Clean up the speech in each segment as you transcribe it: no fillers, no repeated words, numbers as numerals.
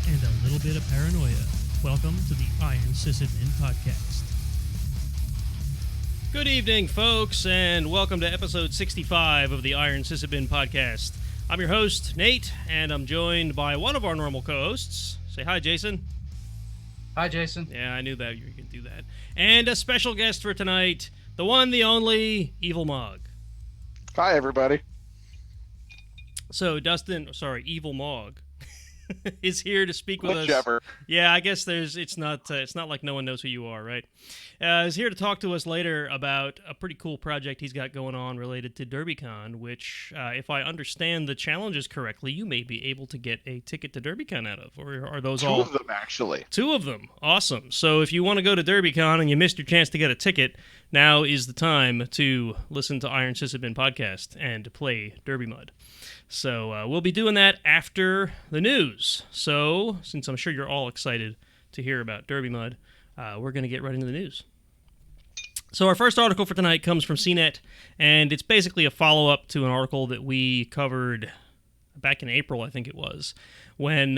and a little bit of paranoia. Welcome to the Iron Sysadmin Podcast. Good evening, folks, and welcome to episode 65 of the Iron Sysadmin Podcast. I'm your host, Nate, and I'm joined by one of our normal co-hosts. Say hi, Jason. Hi, Jason. Yeah, I knew that you were going to do that. And a special guest for tonight, the one, the only, Evil Mog. Hi, everybody. So, Evil Mog is here to speak with Whichever. us. Yeah, I guess it's not like no one knows who you are, right? Is here to talk to us later about a pretty cool project he's got going on related to DerbyCon, which, if I understand the challenges correctly, you may be able to get a ticket to DerbyCon out of, or are those all? Two of them, actually. Two of them. Awesome. So if you want to go to DerbyCon and you missed your chance to get a ticket, now is the time to listen to Iron Sysadmin Podcast and play DerbyMud. So we'll be doing that after the news. So since I'm sure you're all excited to hear about DerbyMud, we're going to get right into the news. So our first article for tonight comes from CNET, and it's basically a follow-up to an article that we covered back in April, I think it was, when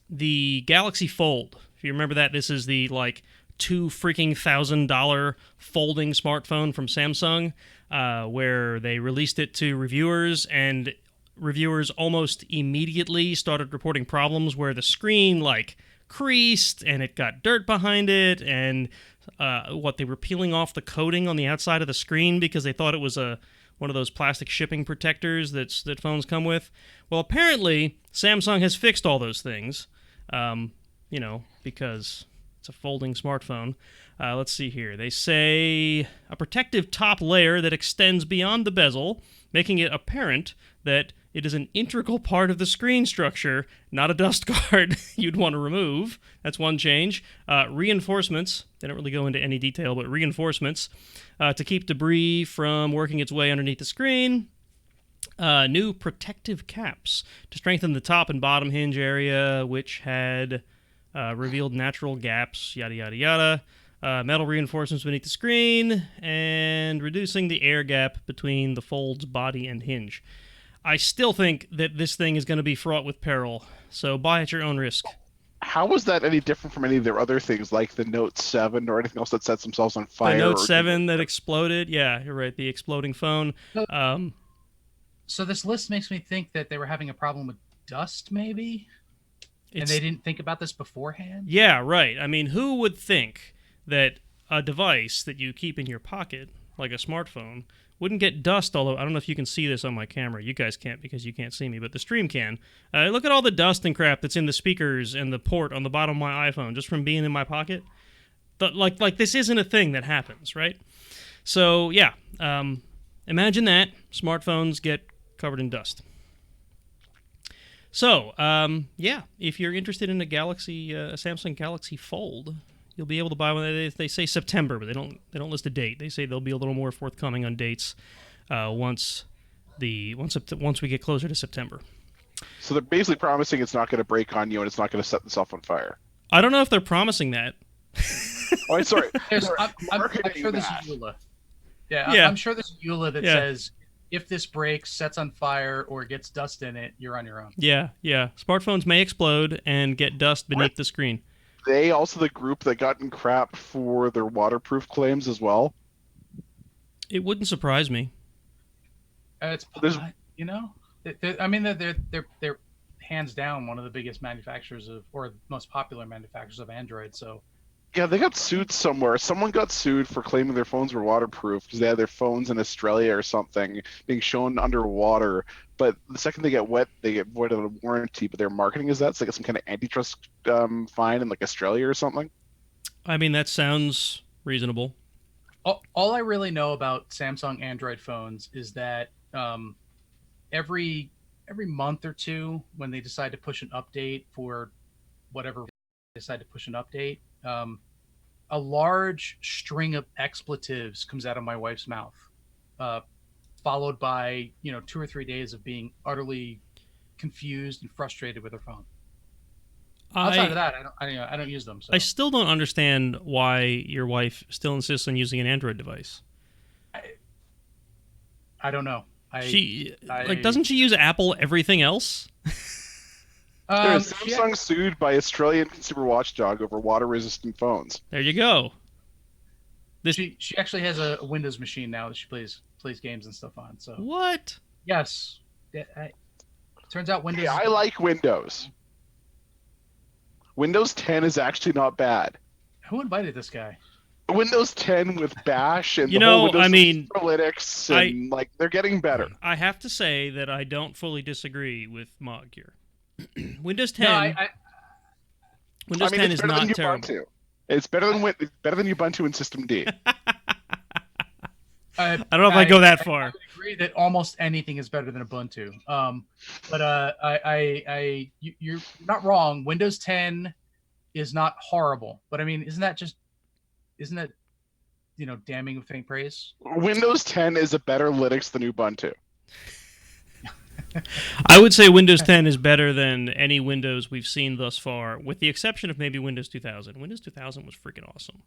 the Galaxy Fold, if you remember that, this is the $2,000 folding smartphone from Samsung, where they released it to reviewers, and reviewers almost immediately started reporting problems where the screen creased and it got dirt behind it, and they were peeling off the coating on the outside of the screen because they thought it was one of those plastic shipping protectors that phones come with. Well, apparently Samsung has fixed all those things, because it's a folding smartphone. Let's see here. They say a protective top layer that extends beyond the bezel, making it apparent that it is an integral part of the screen structure, not a dust guard you'd want to remove. That's one change. Reinforcements. They don't really go into any detail, but reinforcements to keep debris from working its way underneath the screen. New protective caps to strengthen the top and bottom hinge area, which had revealed natural gaps, yada, yada, yada. Metal reinforcements beneath the screen, and reducing the air gap between the fold's body and hinge. I still think that this thing is going to be fraught with peril, so buy at your own risk. How was that any different from any of their other things, like the Note 7 or anything else that sets themselves on fire? The Note 7 that exploded? Yeah, you're right, the exploding phone. So this list makes me think that they were having a problem with dust, maybe? And they didn't think about this beforehand? Yeah, right. I mean, who would think that a device that you keep in your pocket, like a smartphone, wouldn't get dust? Although I don't know if you can see this on my camera. You guys can't because you can't see me, but the stream can. Look at all the dust and crap that's in the speakers and the port on the bottom of my iPhone just from being in my pocket. Like this isn't a thing that happens, right? So yeah, imagine that smartphones get covered in dust. So if you're interested in a Samsung Galaxy Fold, you'll be able to buy one. They say September, but they don't list a date. They say they'll be a little more forthcoming on dates once we get closer to September. So they're basically promising it's not going to break on you and it's not going to set itself on fire. I don't know if they're promising that. Oh, sorry. I'm sure this is EULA. Yeah. I'm sure this is EULA that says if this breaks, sets on fire, or gets dust in it, you're on your own. Yeah. Smartphones may explode and get dust beneath the screen. They also the group that got in crap for their waterproof claims as well? It wouldn't surprise me. They're hands down one of the biggest manufacturers or most popular manufacturers of Android. So yeah, they got sued somewhere. Someone got sued for claiming their phones were waterproof because they had their phones in Australia or something being shown underwater. But the second they get wet, they get voided of a warranty. But their marketing is that, so they get some kind of antitrust fine in Australia or something. I mean, that sounds reasonable. All I really know about Samsung Android phones is that every month or two, when they decide to push an update for whatever they decide to push an update, a large string of expletives comes out of my wife's mouth, followed by 2 or 3 days of being utterly confused and frustrated with her phone. Outside of that, I don't use them. So. I still don't understand why your wife still insists on using an Android device. I don't know. Doesn't she use Apple everything else? Samsung sued by Australian consumer watchdog over water-resistant phones. There you go. She actually has a Windows machine now that she plays games and stuff on. So What? yes, turns out Windows. Yeah, I like Windows. Windows 10 is actually not bad. Who invited this guy? Windows 10 with Bash and You the whole know, Windows I mean, Linux and like they're getting better. I have to say that I don't fully disagree with Mog here. Windows 10. No, Windows 10 is not terrible. Ubuntu. It's better than Ubuntu and Systemd. I don't know if I go that far. I would agree that almost anything is better than Ubuntu. But you're not wrong. Windows 10 is not horrible. But I mean, isn't that damning with faint praise? Windows 10 is a better Linux than Ubuntu. I would say Windows 10 is better than any Windows we've seen thus far, with the exception of maybe Windows 2000. Windows 2000 was freaking awesome.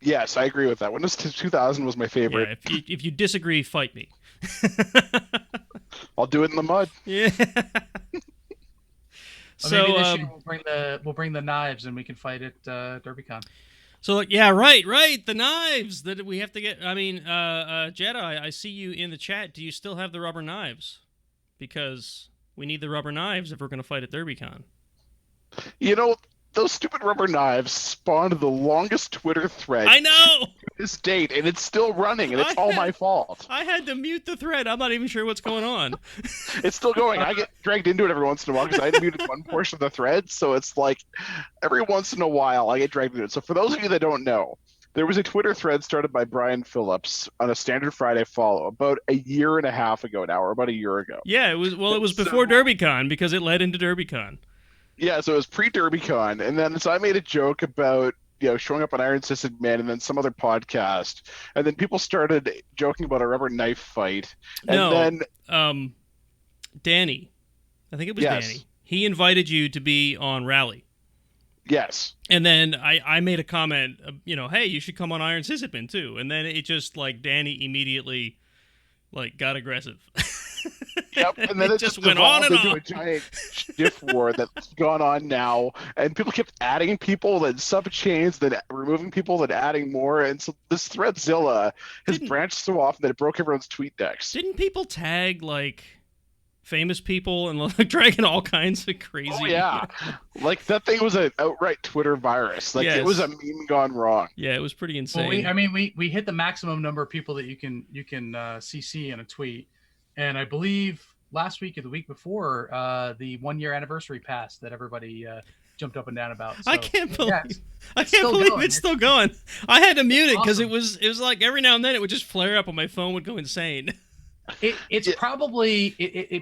Yes, I agree with that. Windows 2000 was my favorite. Yeah, if you disagree, fight me. I'll do it in the mud. Yeah. So maybe this year we'll bring the knives and we can fight at DerbyCon. So yeah, right. The knives that we have to get. I mean, Jedi, I see you in the chat. Do you still have the rubber knives? Because we need the rubber knives if we're going to fight at DerbyCon. You know, those stupid rubber knives spawned the longest Twitter thread. I know! To this date, and it's still running, and it's all my fault. I had to mute the thread. I'm not even sure what's going on. It's still going. I get dragged into it every once in a while because I had muted one portion of the thread, so it's like every once in a while I get dragged into it. So for those of you that don't know, there was a Twitter thread started by Brian Phillips on a Standard Friday follow about a year and a half ago now, or about a year ago. Yeah, it was before DerbyCon because it led into DerbyCon. Yeah, so it was pre-DerbyCon, and then so I made a joke about showing up on Iron Sysadmin and then some other podcast, and then people started joking about a rubber knife fight, and then Danny, I think it was yes. Danny. He invited you to be on Rally. Yes. And then I made a comment, hey, you should come on Iron Sysadmin too. And then it just Danny immediately got aggressive. Yep, and then it just went on and on. A giant GIF war that's gone on now, and people kept adding people, then sub-chains, then removing people, then adding more, and so this Threadzilla has branched so often that it broke everyone's tweet decks. Didn't people tag famous people and dragging all kinds of crazy? Oh yeah, that thing was an outright Twitter virus. Yes. It was a meme gone wrong. Yeah, it was pretty insane. Well, we hit the maximum number of people that you can CC in a tweet. And I believe last week or the week before, the 1 year anniversary passed that everybody jumped up and down about. So, I can't believe it's still going. going. I had to mute it because it was like every now and then it would just flare up and my phone would go insane. It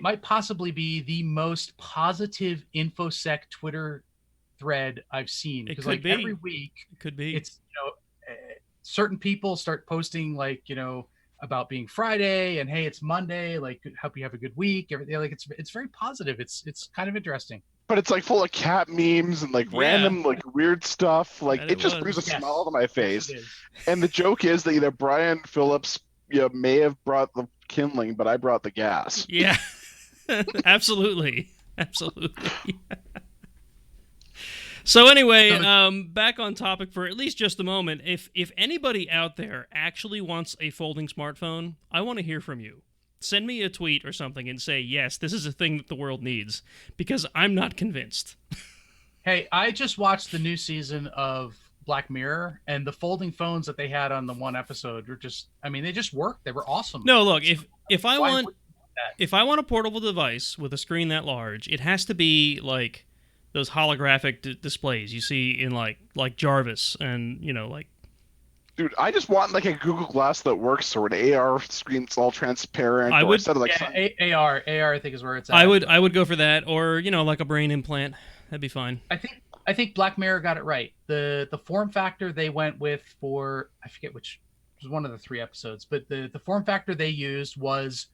might possibly be the most positive InfoSec Twitter thread I've seen. Because every week, it could be. It's certain people start posting about being Friday and hey, it's Monday. Hope you have a good week. Everything it's very positive. It's kind of interesting. But it's full of cat memes and random weird stuff. It just brings a smile to my face. Yes, and the joke is that either Brian Phillips may have brought the kindling, but I brought the gas. Yeah, absolutely. So anyway, back on topic for at least just a moment. If anybody out there actually wants a folding smartphone, I want to hear from you. Send me a tweet or something and say, yes, this is a thing that the world needs, because I'm not convinced. Hey, I just watched the new season of Black Mirror, and the folding phones that they had on the one episode were they just worked. They were awesome. No, look, if I want a portable device with a screen that large, it has to be those holographic displays you see in like Jarvis and Dude, I just want a Google Glass that works, or an AR screen that's all transparent. AR I think is where it's at. I would go for that, or a brain implant. That'd be fine. I think Black Mirror got it right. The form factor they went with for, I forget which was one of the 3 episodes, but the form factor they used was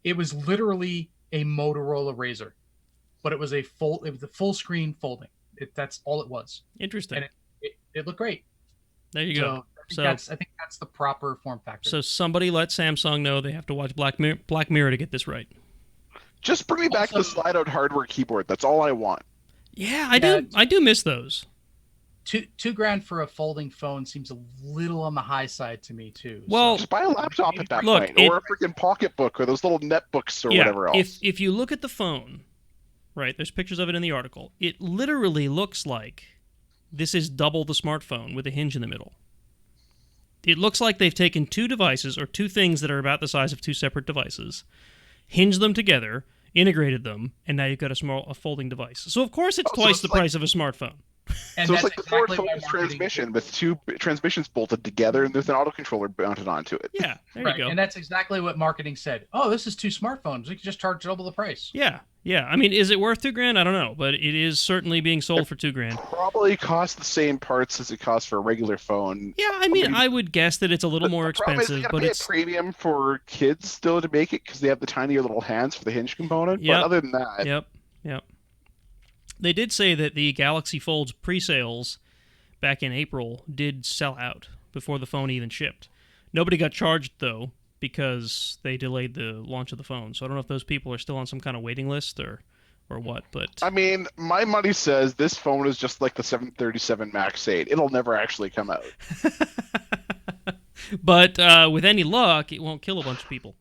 it was literally a Motorola Razr, but it was a full screen folding. That's all it was. Interesting. And it looked great. There you go. I think that's the proper form factor. So somebody let Samsung know they have to watch Black Mirror to get this right. Just bring me back the Also- slide-out hardware keyboard. That's all I want. Yeah, I do miss those. $2,000 for a folding phone seems a little on the high side to me too. Well, Just buy a laptop at that Look, point, or a freaking pocketbook, or those little netbooks, or whatever else. If you look at the phone, right, there's pictures of it in the article. It literally looks like this is double the smartphone with a hinge in the middle. It looks like they've taken two devices, or two things that are about the size of two separate devices, hinged them together, integrated them, and now you've got a folding device. So of course it's twice the price of a smartphone. And So it's that's like the Ford exactly why Focus marketing- transmission with two transmissions bolted together, and there's an autocontroller mounted onto it. Yeah, there Right, you go. and that's exactly what marketing said. Oh, this is two smartphones. We could just charge double the price. Yeah. I mean, is it worth $2,000? I don't know, but it is certainly being sold for $2,000. Probably costs the same parts as it costs for a regular phone. Yeah, I mean, I would guess that it's a little more The problem is expensive, you gotta but pay it's a premium for kids still to make it because they have the tinier little hands for the hinge component. Yep. But other than that, Yep. They did say that the Galaxy Fold's pre-sales back in April did sell out before the phone even shipped. Nobody got charged, though, because they delayed the launch of the phone. So I don't know if those people are still on some kind of waiting list or what, but... I mean, my money says this phone is just like the 737 Max 8. It'll never actually come out. But with any luck, it won't kill a bunch of people.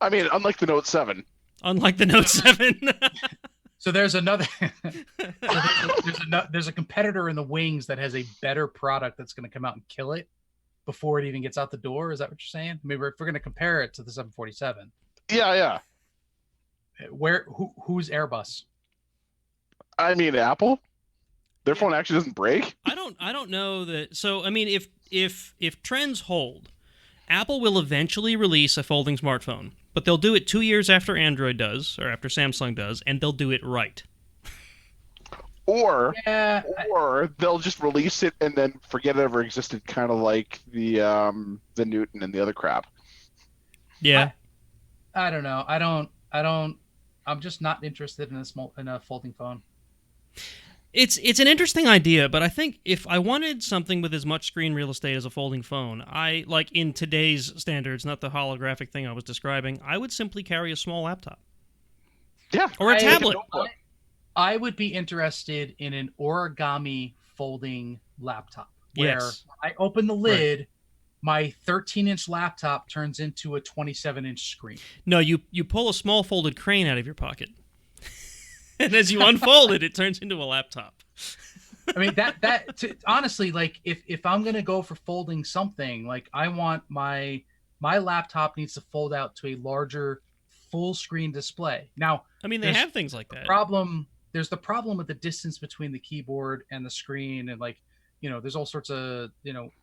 I mean, unlike the Note 7. Unlike the Note 7. So there's another there's a competitor in the wings that has a better product that's going to come out and kill it before it even gets out the door. Is that what you're saying? I mean, if we're going to compare it to the 747, Yeah. who's Airbus? I mean, Apple. Their phone actually doesn't break. I don't know that. So I mean, if trends hold, Apple will eventually release a folding smartphone, but they'll do it 2 years after Android does, or after Samsung does, and they'll do it right. Or Yeah, they'll just release it and then forget it ever existed, kind of like the Newton and the other crap. Yeah. I don't know. I'm just not interested in a folding phone. It's an interesting idea, but I think if I wanted something with as much screen real estate as a folding phone, I, like in today's standards, not the holographic thing I was describing, I would simply carry a small laptop. Yeah. Or a tablet. I would be interested in an origami folding laptop where Yes. I open the lid, my 13-inch laptop turns into a 27-inch screen. No, you pull a small folded crane out of your pocket. And as you unfold it, it turns into a laptop. I mean, honestly, like if I'm going to go for folding something, like I want my laptop needs to fold out to a larger full screen display. Now, I mean, they have things like that. There's the problem with the distance between the keyboard and the screen, and like, there's all sorts of,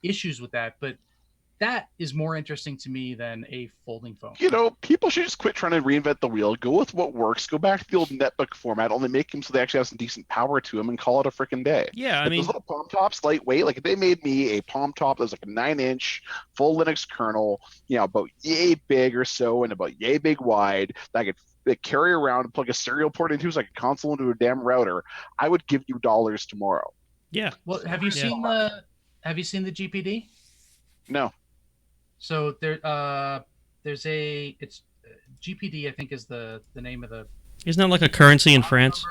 issues with that, but that is more interesting to me than a folding phone. People should just quit trying to reinvent the wheel. Go with what works. Go back to the old netbook format. Only make them so they actually have some decent power to them and call it a freaking day. Yeah, I Like mean, those little palm tops, lightweight. Like if they made me a palm top that was like a 9-inch full Linux kernel, about yay big or so and about yay big wide, that I could carry around and plug a serial port into, so like a console into a damn router, I would give you dollars tomorrow. yeah. Well, have you seen the GPD? No. So there's it's GPD, I think, is the name of the. Isn't that like a currency in France?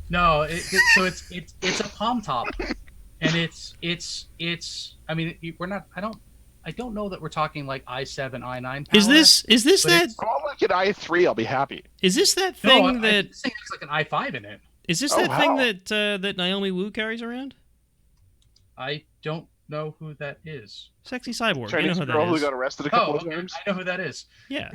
No, it's a palm top, and it's. I mean, I don't know that we're talking like i7, i9 power. Is this but that? Call like an i3, I'll be happy. Is this that No, thing I that? think it's like an i5 in it. Is this Oh, that thing wow. that Naomi Wu carries around? I don't know who that is. Sexy cyborg. You Chinese know who girl that who is. got arrested a couple of Okay, times. I know who that is. Yeah.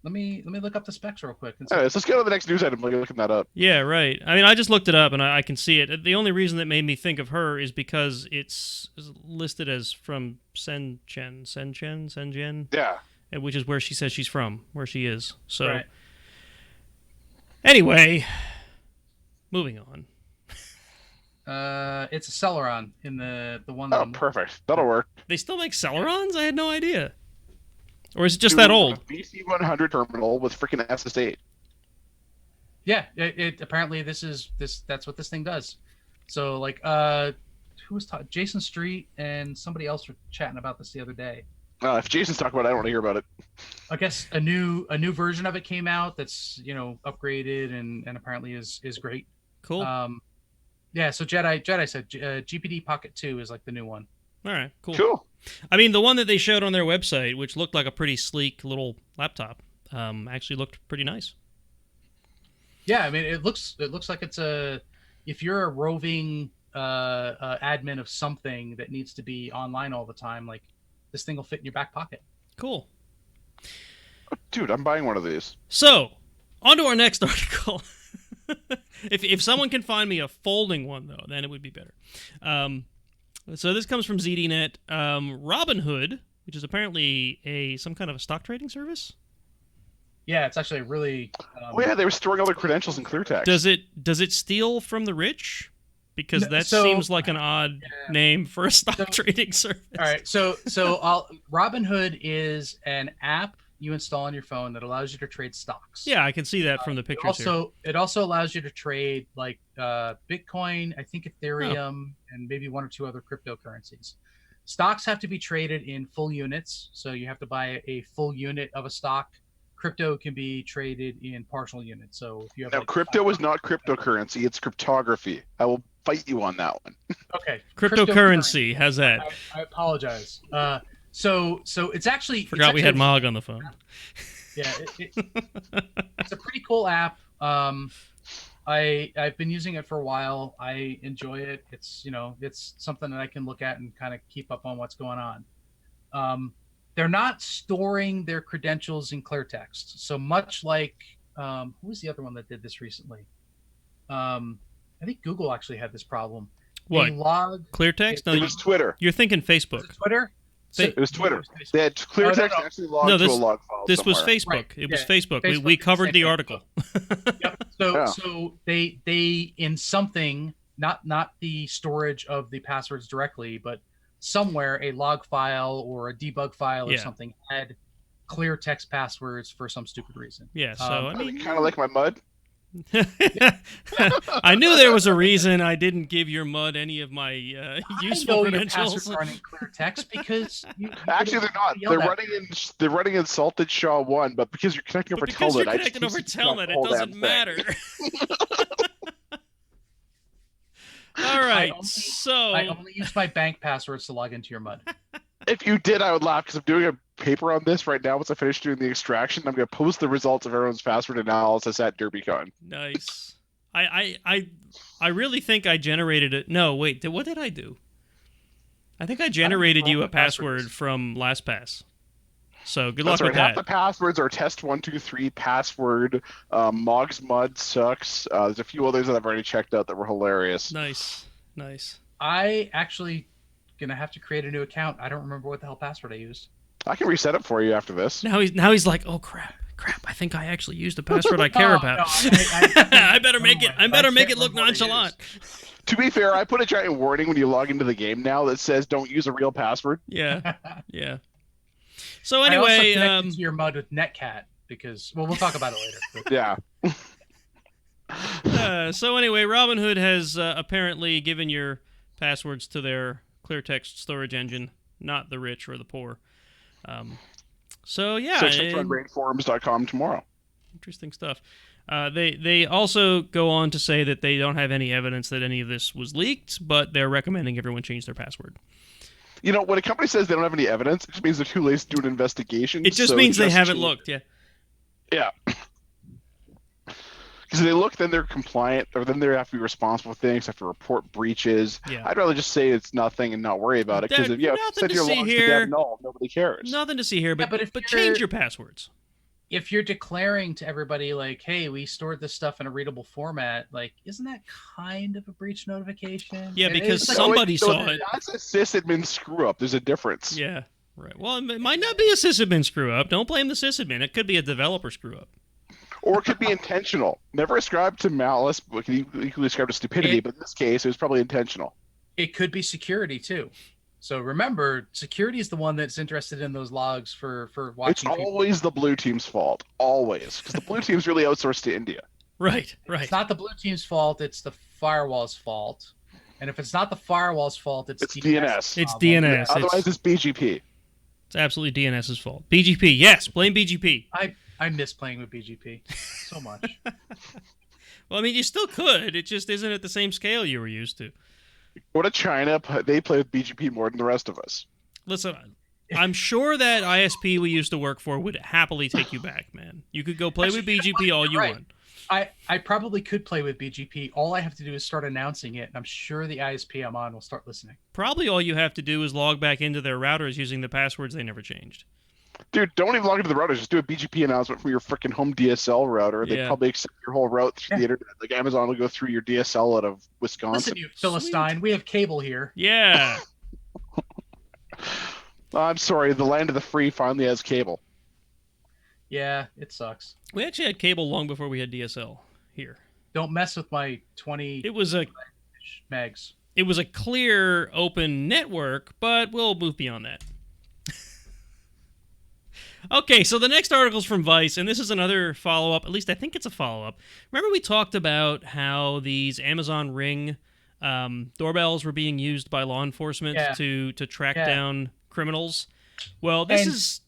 Let me look up the specs real quick. And see. Anyways, let's go to the next news item. While you're looking that up. Yeah, right. I mean, I just looked it up and I can see it. The only reason that made me think of her is because it's listed as from Shenzhen, Yeah. which is where she says she's from, where she is. So, Right. anyway, moving on. It's a Celeron in the one. Oh, perfect. That'll work. They still make Celerons? I had no idea. Or is it just that old? A BC100 terminal with freaking SS8. Yeah, it apparently that's what this thing does. So like who was Jason Street and somebody else were chatting about this the other day. If Jason's talking about it, I don't want to hear about it. I guess a new version of it came out that's upgraded and apparently is great. Cool. Yeah. So Jedi said GPD Pocket 2 is like the new one. All right. Cool. I mean, the one that they showed on their website, which looked like a pretty sleek little laptop, actually looked pretty nice. Yeah, I mean, it looks like it's if you're a roving admin of something that needs to be online all the time, like this thing will fit in your back pocket. Cool. Dude, I'm buying one of these. So, on to our next article. If someone can find me a folding one, though, then it would be better. So this comes from ZDNet. Robinhood, which is apparently some kind of a stock trading service. Yeah, it's actually really. Oh yeah, they were storing all their credentials in clear text. Does it steal from the rich? Because that seems like an odd name for a stock trading service. All right, so Robinhood is an app you install on your phone that allows you to trade stocks. Yeah, I can see that from the pictures here. It also allows you to trade like Bitcoin, I think Ethereum, and maybe one or two other cryptocurrencies. Stocks have to be traded in full units, so you have to buy a full unit of a stock. Crypto can be traded in partial units. So if you have crypto is not cryptocurrency; it's cryptography. I will fight you on that one. Okay, cryptocurrency. How's that? I apologize. So it's actually forgot we had Mog on the phone. Yeah, it's a pretty cool app. I've been using it for a while. I enjoy it. It's it's something that I can look at and kind of keep up on what's going on. They're not storing their credentials in clear text. So much like who was the other one that did this recently? I think Google actually had this problem. What? Clear text? No, it was Twitter. You're thinking Facebook. Was it Twitter? It was Twitter. They had clear text actually logged to a log file. This somewhere. was Facebook. Right. It was Facebook. We covered the article. Yep. So they in something, not the storage of the passwords directly, but somewhere a log file or a debug file or something had clear text passwords for some stupid reason. Yeah. So I mean, kind of like my mud. I knew there was a reason I didn't give your mud any of my useful credentials. Your passwords aren't in clear text because actually they're not. They're running in Salted SHA 1, but because you're connecting over Telnet, it doesn't matter. All right, I only use my bank passwords to log into your mud. If you did, I would laugh because I'm doing a paper on this right now. Once I finish doing the extraction, I'm going to post the results of everyone's password analysis at DerbyCon. Nice. I really think I generated it. No, wait. What did I do? I think I generated you a password from LastPass. So good luck with that. Half the passwords are test123 password. Mog's Mud sucks. There's a few others that I've already checked out that were hilarious. Nice. I actually gonna have to create a new account. I don't remember what the hell password I used. I can reset it for you after this. Now he's like, oh crap! I think I actually used a password I care about. I better make it. I better make it look nonchalant. To be fair, I put a giant warning when you log into the game now that says don't use a real password. Yeah. So anyway, I also connected to your mud with Netcat because we'll talk about it later. Yeah. So anyway, Robinhood has apparently given your passwords to their clear text storage engine, not the rich or the poor. So yeah, search on raidforums.com tomorrow. Interesting stuff. They also go on to say that they don't have any evidence that any of this was leaked, but they're recommending everyone change their password. When a company says they don't have any evidence, it just means they're too lazy to do an investigation. It just means they haven't looked. Yeah. Because if they look, then they're compliant, or then they have to be responsible for things, have to report breaches. Yeah. I'd rather just say it's nothing and not worry about it. Because if you send your logs to dev null, nobody cares. Nothing to see here, but change your passwords. If you're declaring to everybody like, hey, we stored this stuff in a readable format, like, isn't that kind of a breach notification? Yeah, because somebody saw it. That's a sysadmin screw up. There's a difference. Yeah, right. Well, it might not be a sysadmin screw up. Don't blame the sysadmin. It could be a developer screw up. Or it could be intentional. Never ascribe to malice, but can equally ascribe to stupidity. But in this case, it was probably intentional. It could be security too. So remember, security is the one that's interested in those logs for watching. It's always the blue team's fault. Always. Because the blue team's really outsourced to India. Right. It's not the blue team's fault. It's the firewall's fault. And if it's not the firewall's fault, it's DNS. It's DNS. Otherwise, it's BGP. It's absolutely DNS's fault. BGP, yes, blame BGP. I miss playing with BGP so much. Well, I mean, you still could. It just isn't at the same scale you were used to. Go to China, they play with BGP more than the rest of us. Listen, I'm sure that ISP we used to work for would happily take you back, man. You could go play with BGP all you want. I probably could play with BGP. All I have to do is start announcing it, and I'm sure the ISP I'm on will start listening. Probably all you have to do is log back into their routers using the passwords they never changed. Dude, don't even log into the router. Just do a BGP announcement from your freaking home DSL router. They probably accept your whole route through the internet. Like Amazon will go through your DSL out of Wisconsin. Listen, you Philistine, we have cable here. Yeah. I'm sorry, the land of the free finally has cable. Yeah, it sucks. We actually had cable long before we had DSL here. Don't mess with my 20 It was a megs. It was a clear, open network, but we'll move beyond that. Okay, so the next article is from Vice, and this is another follow-up. At least I think it's a follow-up. Remember we talked about how these Amazon Ring doorbells were being used by law enforcement to track down criminals? Well, this is...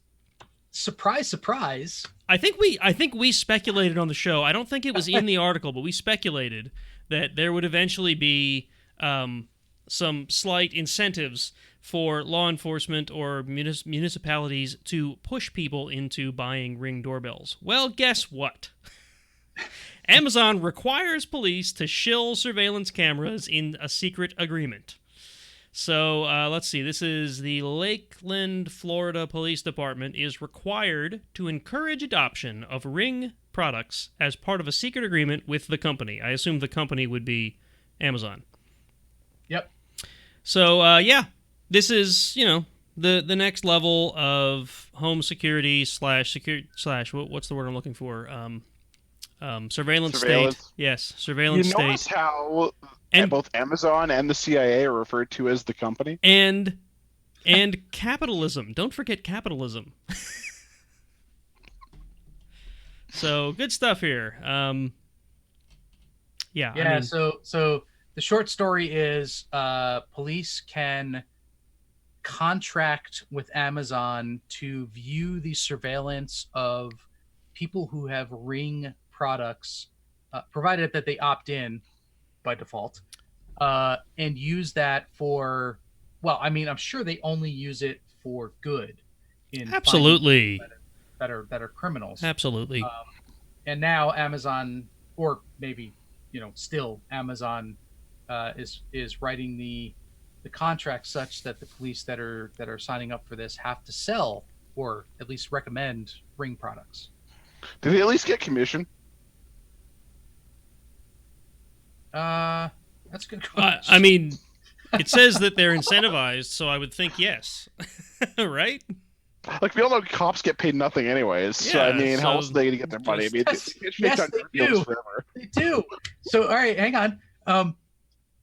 Surprise, surprise. I think we speculated on the show. I don't think it was in the article, but we speculated that there would eventually be some slight incentives for law enforcement or municipalities to push people into buying Ring doorbells. Well, guess what? Amazon requires police to shill surveillance cameras in a secret agreement. So let's see. This is the Lakeland, Florida Police Department is required to encourage adoption of Ring products as part of a secret agreement with the company. I assume the company would be Amazon. Yep. So this is the next level of home security slash what's the word I'm looking for? Surveillance state. Yes, surveillance state. You notice how both Amazon and the CIA are referred to as the company? And capitalism. Don't forget capitalism. So, good stuff here. So the short story is police can contract with Amazon to view the surveillance of people who have Ring products, provided that they opt in by default, and use that for, well, I mean, I'm sure they only use it for good in absolutely that are criminals. Absolutely. And now Amazon, or maybe still Amazon, is writing the contract such that the police that are signing up for this have to sell or at least recommend Ring products. Do they at least get commission? That's a good question. I mean, it says that they're incentivized, so I would think yes. Right? Like, we all know cops get paid nothing anyways. Yeah, so, I mean, how else are they going to get their money? I mean, yes, they do. They do. So, all right, hang on.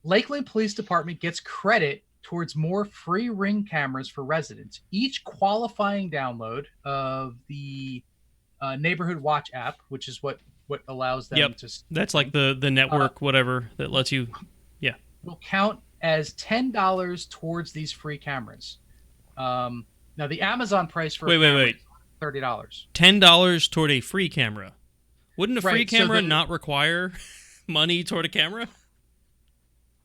Lakeland Police Department gets credit towards more free Ring cameras for residents. Each qualifying download of the Neighborhood Watch app, which is what allows them to... That's like the network, whatever, that lets you... Yeah. Will count as $10 towards these free cameras. Now, the Amazon price for wait. is $30. $10 toward a free camera. Wouldn't a free camera not require money toward a camera?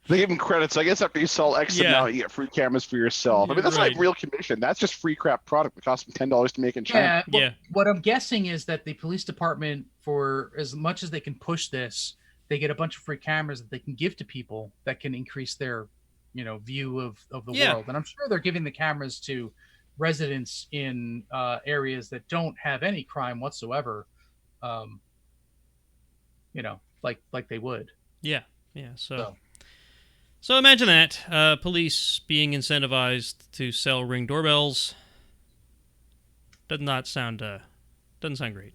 They give them credits. I guess after you sell X amount, you get free cameras for yourself. I mean, that's not real commission. That's just free crap product that costs them $10 to make in China. What I'm guessing is that the police department, for as much as they can push this, they get a bunch of free cameras that they can give to people that can increase their, view of the world. And I'm sure they're giving the cameras to residents in areas that don't have any crime whatsoever. Like they would. Yeah. So imagine that, police being incentivized to sell Ring doorbells. Doesn't sound great.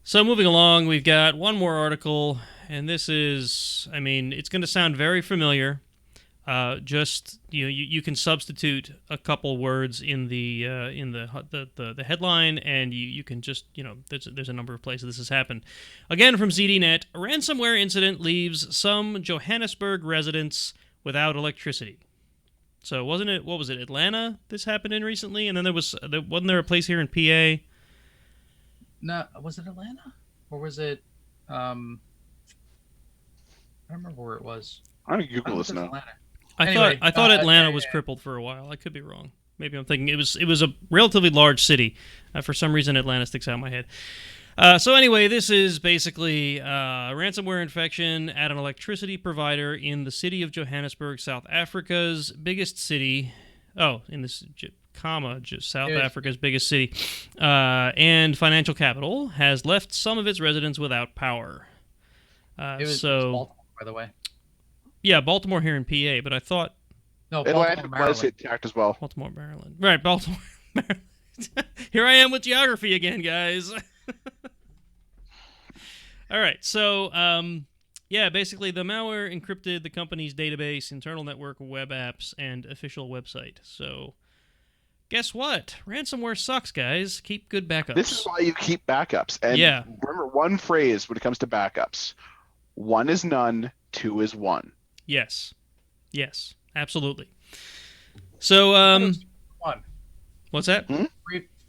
So moving along, we've got one more article, and this is, I mean, it's going to sound very familiar. You can substitute a couple words in the headline, and you can just there's a number of places this has happened. Again, from ZDNet, a ransomware incident leaves some Johannesburg residents without electricity. So wasn't it? What was it? Atlanta? This happened in recently, and then wasn't there a place here in PA? No, was it Atlanta or was it? I don't remember where it was. I'm gonna Google this now. Atlanta. I thought Atlanta was crippled for a while. I could be wrong. Maybe I'm thinking it was a relatively large city. For some reason, Atlanta sticks out in my head. So anyway, this is basically a ransomware infection at an electricity provider in the city of Johannesburg, South Africa's biggest city. Oh, in this South Africa's biggest city, and financial capital, has left some of its residents without power. It was Baltimore, by the way. Yeah, Baltimore here in PA, but I thought... No, Atlanta was attacked as well. Baltimore, Maryland. Right, Baltimore, Maryland. Here I am with geography again, guys. All right, so, basically the malware encrypted the company's database, internal network, web apps, and official website. So, guess what? Ransomware sucks, guys. Keep good backups. This is why you keep backups. And remember one phrase when it comes to backups. 1 is none, 2 is 1. Yes, absolutely. So, one. What's that?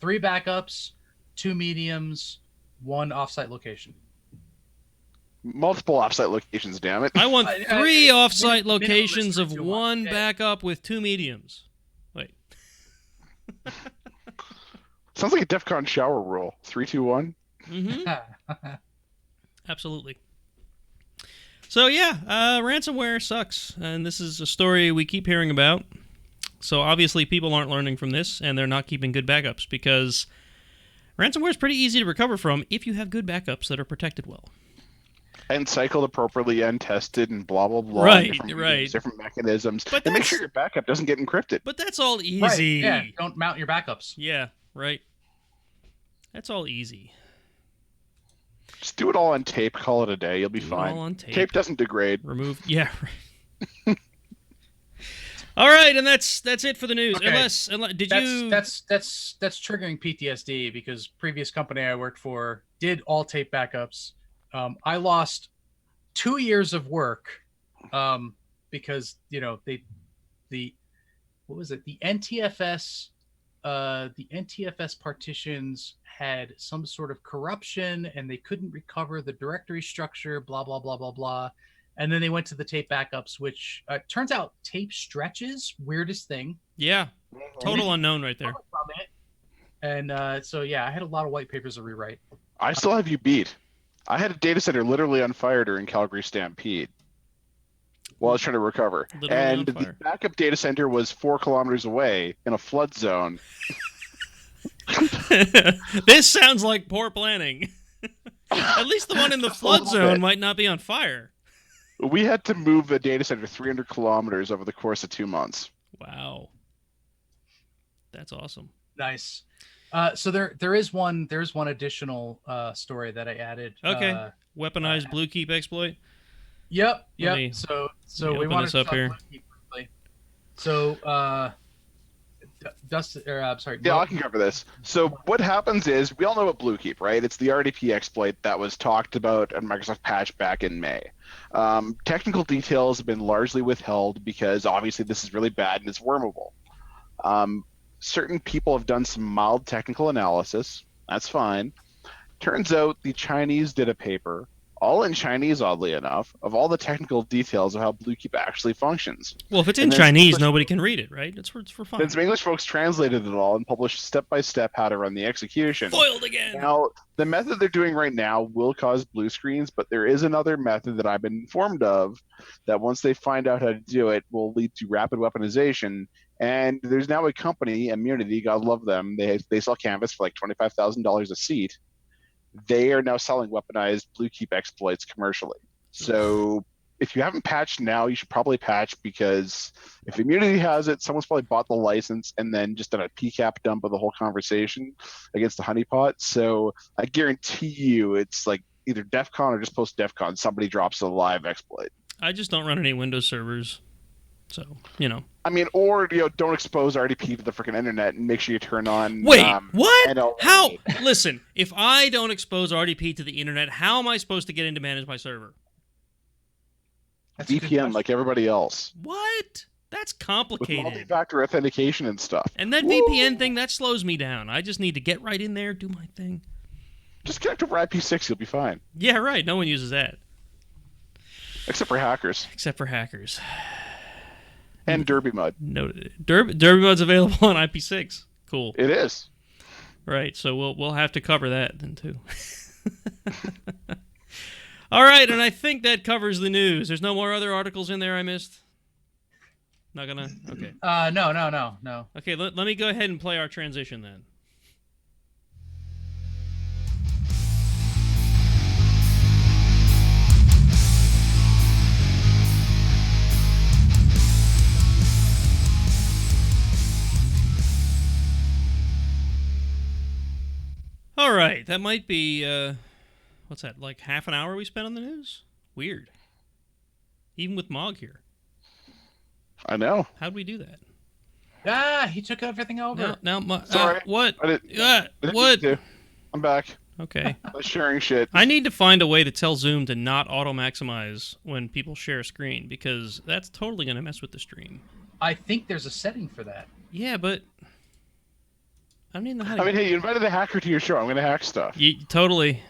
Three backups, 2 mediums, 1 offsite location. Multiple offsite locations, damn it. I want 3 offsite locations of 1 backup with 2 mediums. Wait. Sounds like a DEF CON shower rule. 3, 2, 1. Mm-hmm. Absolutely. So ransomware sucks, and this is a story we keep hearing about. So obviously people aren't learning from this, and they're not keeping good backups, because ransomware is pretty easy to recover from if you have good backups that are protected well. And cycled appropriately and tested and blah, blah, blah. Right. Different mechanisms. But and make sure your backup doesn't get encrypted. But that's all easy. Right. Yeah, don't mount your backups. Yeah, right. That's all easy. Just do it all on tape, call it a day, you'll be fine. All on tape. Tape doesn't degrade. Remove. Yeah. Right. All right, and that's it for the news. Okay. Unless that's triggering PTSD, because previous company I worked for did all tape backups. I lost 2 years of work because the NTFS partitions had some sort of corruption, and they couldn't recover the directory structure, blah, blah, blah, blah, blah. And then they went to the tape backups, which turns out tape stretches, weirdest thing. Yeah, total unknown right there. And I had a lot of white papers to rewrite. I still have you beat. I had a data center literally on fire during Calgary Stampede while I was trying to recover. And the backup data center was 4 kilometers away in a flood zone. This sounds like poor planning. At least the one in the flood zone might not be on fire. We had to move the data center 300 kilometers over the course of 2 months. Wow. That's awesome. Nice. So there is one additional story that I added. Okay. Weaponized Bluekeep exploit. Yep. So we want to talk here. Bluekeep briefly. So Dustin, I'm sorry. Yeah, I can cover this. So what happens is, we all know about Bluekeep, right? It's the RDP exploit that was talked about on Microsoft Patch back in May. Technical details have been largely withheld because obviously this is really bad and it's wormable. Certain people have done some mild technical analysis. That's fine. Turns out the Chinese did a paper, all in Chinese, oddly enough, of all the technical details of how Bluekeep actually functions. Well, if it's in Chinese, nobody can read it, right? It's for fun. Then some English folks translated it all and published step-by-step how to run the execution. Foiled again! Now, the method they're doing right now will cause blue screens, but there is another method that I've been informed of that once they find out how to do it will lead to rapid weaponization. And there's now a company, Immunity, God love them, they sell Canvas for like $25,000 a seat. They are now selling weaponized Bluekeep exploits commercially. So if you haven't patched now, you should probably patch, because if Immunity has it, someone's probably bought the license and then just done a PCAP dump of the whole conversation against the honeypot. So I guarantee you it's like either DEF CON or just post DEF CON, somebody drops a live exploit. I just don't run any Windows servers. So, I mean, or, don't expose RDP to the freaking internet and make sure you turn on... Wait, what? NLA. How? Listen, if I don't expose RDP to the internet, how am I supposed to get in to manage my server? VPN like everybody else. What? That's with complicated. multi-factor authentication and stuff. And that VPN thing, that slows me down. I just need to get right in there, do my thing. Just connect over IP6, you'll be fine. Yeah, right. No one uses that. Except for hackers. Except for hackers. And DerbyMud. No, DerbyMud's available on IP6. Cool. It is. Right, so we'll have to cover that then too. All right, and I think that covers the news. There's no more other articles in there I missed? Not gonna? Okay. No. Okay, let me go ahead and play our transition then. All right, that might be, what's that, like half an hour we spent on the news? Weird. Even with Mog here. I know. How'd we do that? He took everything over. Sorry. What? I didn't What? need to. I'm back. Okay. I'm sharing shit. I need to find a way to tell Zoom to not auto-maximize when people share a screen, because that's totally going to mess with the stream. I think there's a setting for that. Yeah, but I don't even know how to... Hey, you invited a hacker to your show. I'm going to hack stuff. Totally.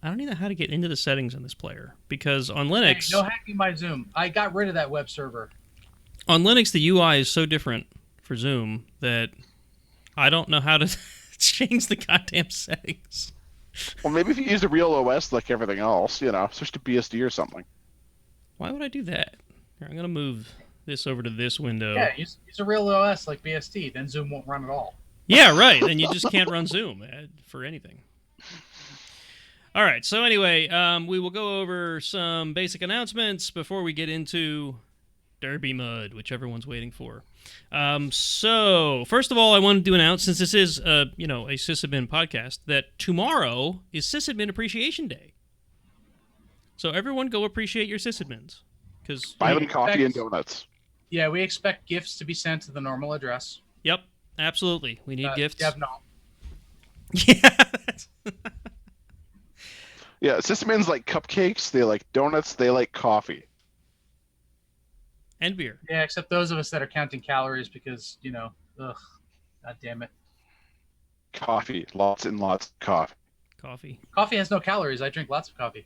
I don't even know how to get into the settings on this player, because on Linux... Hey, no hacking my Zoom. I got rid of that web server. On Linux, the UI is so different for Zoom that I don't know how to change the goddamn settings. Well, maybe if you use a real OS like everything else, switch to BSD or something. Why would I do that? Here, I'm going to move this over to this window. Yeah, use a real OS like BSD, then Zoom won't run at all. Yeah, right. And you just can't run Zoom for anything. All right. So anyway, we will go over some basic announcements before we get into DerbyMud, which everyone's waiting for. So first of all, I wanted to announce, since this is a sysadmin podcast, that tomorrow is Sysadmin Appreciation Day. So everyone go appreciate your sysadmins. Buy them coffee and donuts. Yeah, we expect gifts to be sent to the normal address. Yep. Absolutely. We need gifts. Yeah. Yeah, sysadmins like cupcakes, they like donuts, they like coffee. And beer. Yeah, except those of us that are counting calories because, ugh, god damn it. Coffee. Lots and lots of coffee. Coffee. Coffee has no calories. I drink lots of coffee.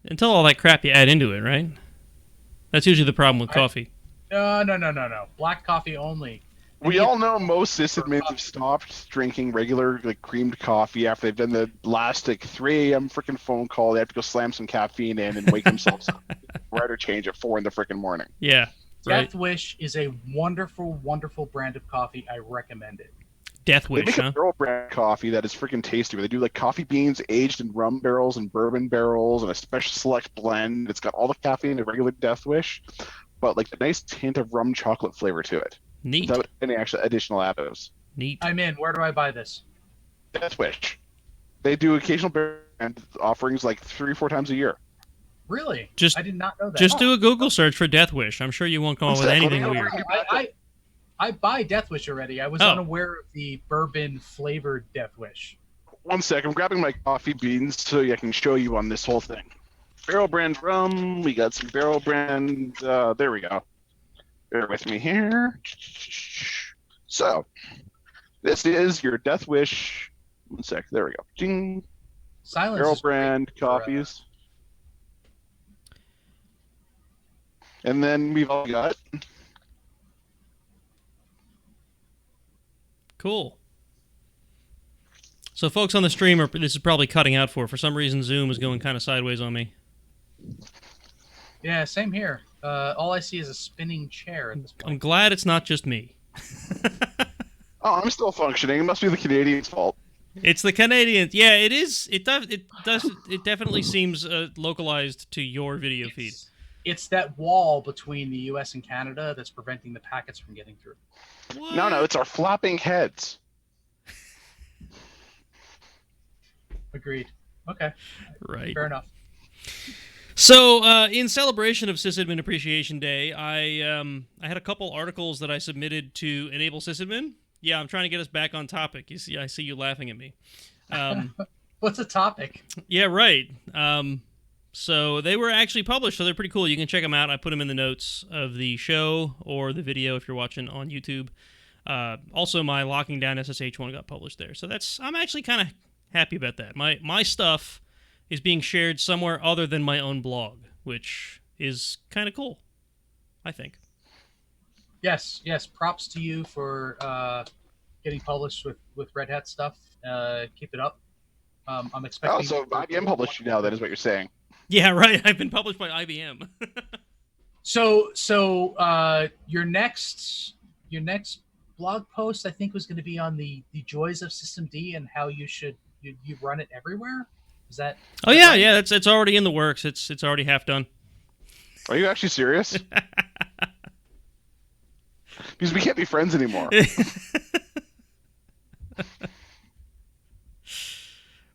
Until all that crap you add into it, right? That's usually the problem with coffee. No. Black coffee only. We all know most sysadmins have stopped drinking regular creamed coffee after they've done the last 3 a.m. freaking phone call. They have to go slam some caffeine in and wake themselves up. Right, or change at 4 in the freaking morning. Yeah. Right. Death Wish is a wonderful, wonderful brand of coffee. I recommend it. Death Wish, they make a barrel brand coffee that is freaking tasty. Where they do coffee beans aged in rum barrels and bourbon barrels and a special select blend. It's got all the caffeine of regular Death Wish, but a nice hint of rum chocolate flavor to it. Neat. Without any actual additional additives. Neat. I'm in. Where do I buy this? Death Wish. They do occasional brand offerings 3 or 4 times a year. Really? I did not know that. Just do a Google search for Death Wish. I'm sure you won't come up with anything weird. I buy Death Wish already. I was unaware of the bourbon flavored Death Wish. 1 sec. I'm grabbing my coffee beans so I can show you on this whole thing. Barrel brand rum. We got some barrel brand. There we go. Bear with me here. So, this is your Death Wish. 1 sec. There we go. Ding. Silence. Barrel brand coffees. And then we've all got. Cool. So, folks on the stream, this is probably cutting out for some reason, Zoom is going kind of sideways on me. Yeah, same here. All I see is a spinning chair at this point. I'm glad it's not just me. Oh, I'm still functioning. It must be the Canadians' fault. It's the Canadians. Yeah, it is. It does. It definitely seems localized to your video feed. It's that wall between the U.S. and Canada that's preventing the packets from getting through. What? No, it's our flopping heads. Agreed. Okay. Right. Fair enough. So, in celebration of Sysadmin Appreciation Day, I had a couple articles that I submitted to Enable Sysadmin. Yeah, I'm trying to get us back on topic. You see, I see you laughing at me. What's a topic? Yeah, right. So they were actually published, so they're pretty cool. You can check them out. I put them in the notes of the show or the video if you're watching on YouTube. Also, my Locking Down SSH one got published there. So I'm actually kind of happy about that. My stuff is being shared somewhere other than my own blog, which is kind of cool, I think. Yes. Props to you for getting published with Red Hat stuff. Keep it up. I'm expecting. Oh, so IBM published you now. That is what you're saying. Yeah, right. I've been published by IBM. So your next blog post, I think, was going to be on the joys of systemd and how you run it everywhere. Is that? Oh yeah, right? Yeah. It's already in the works. It's already half done. Are you actually serious? Because we can't be friends anymore.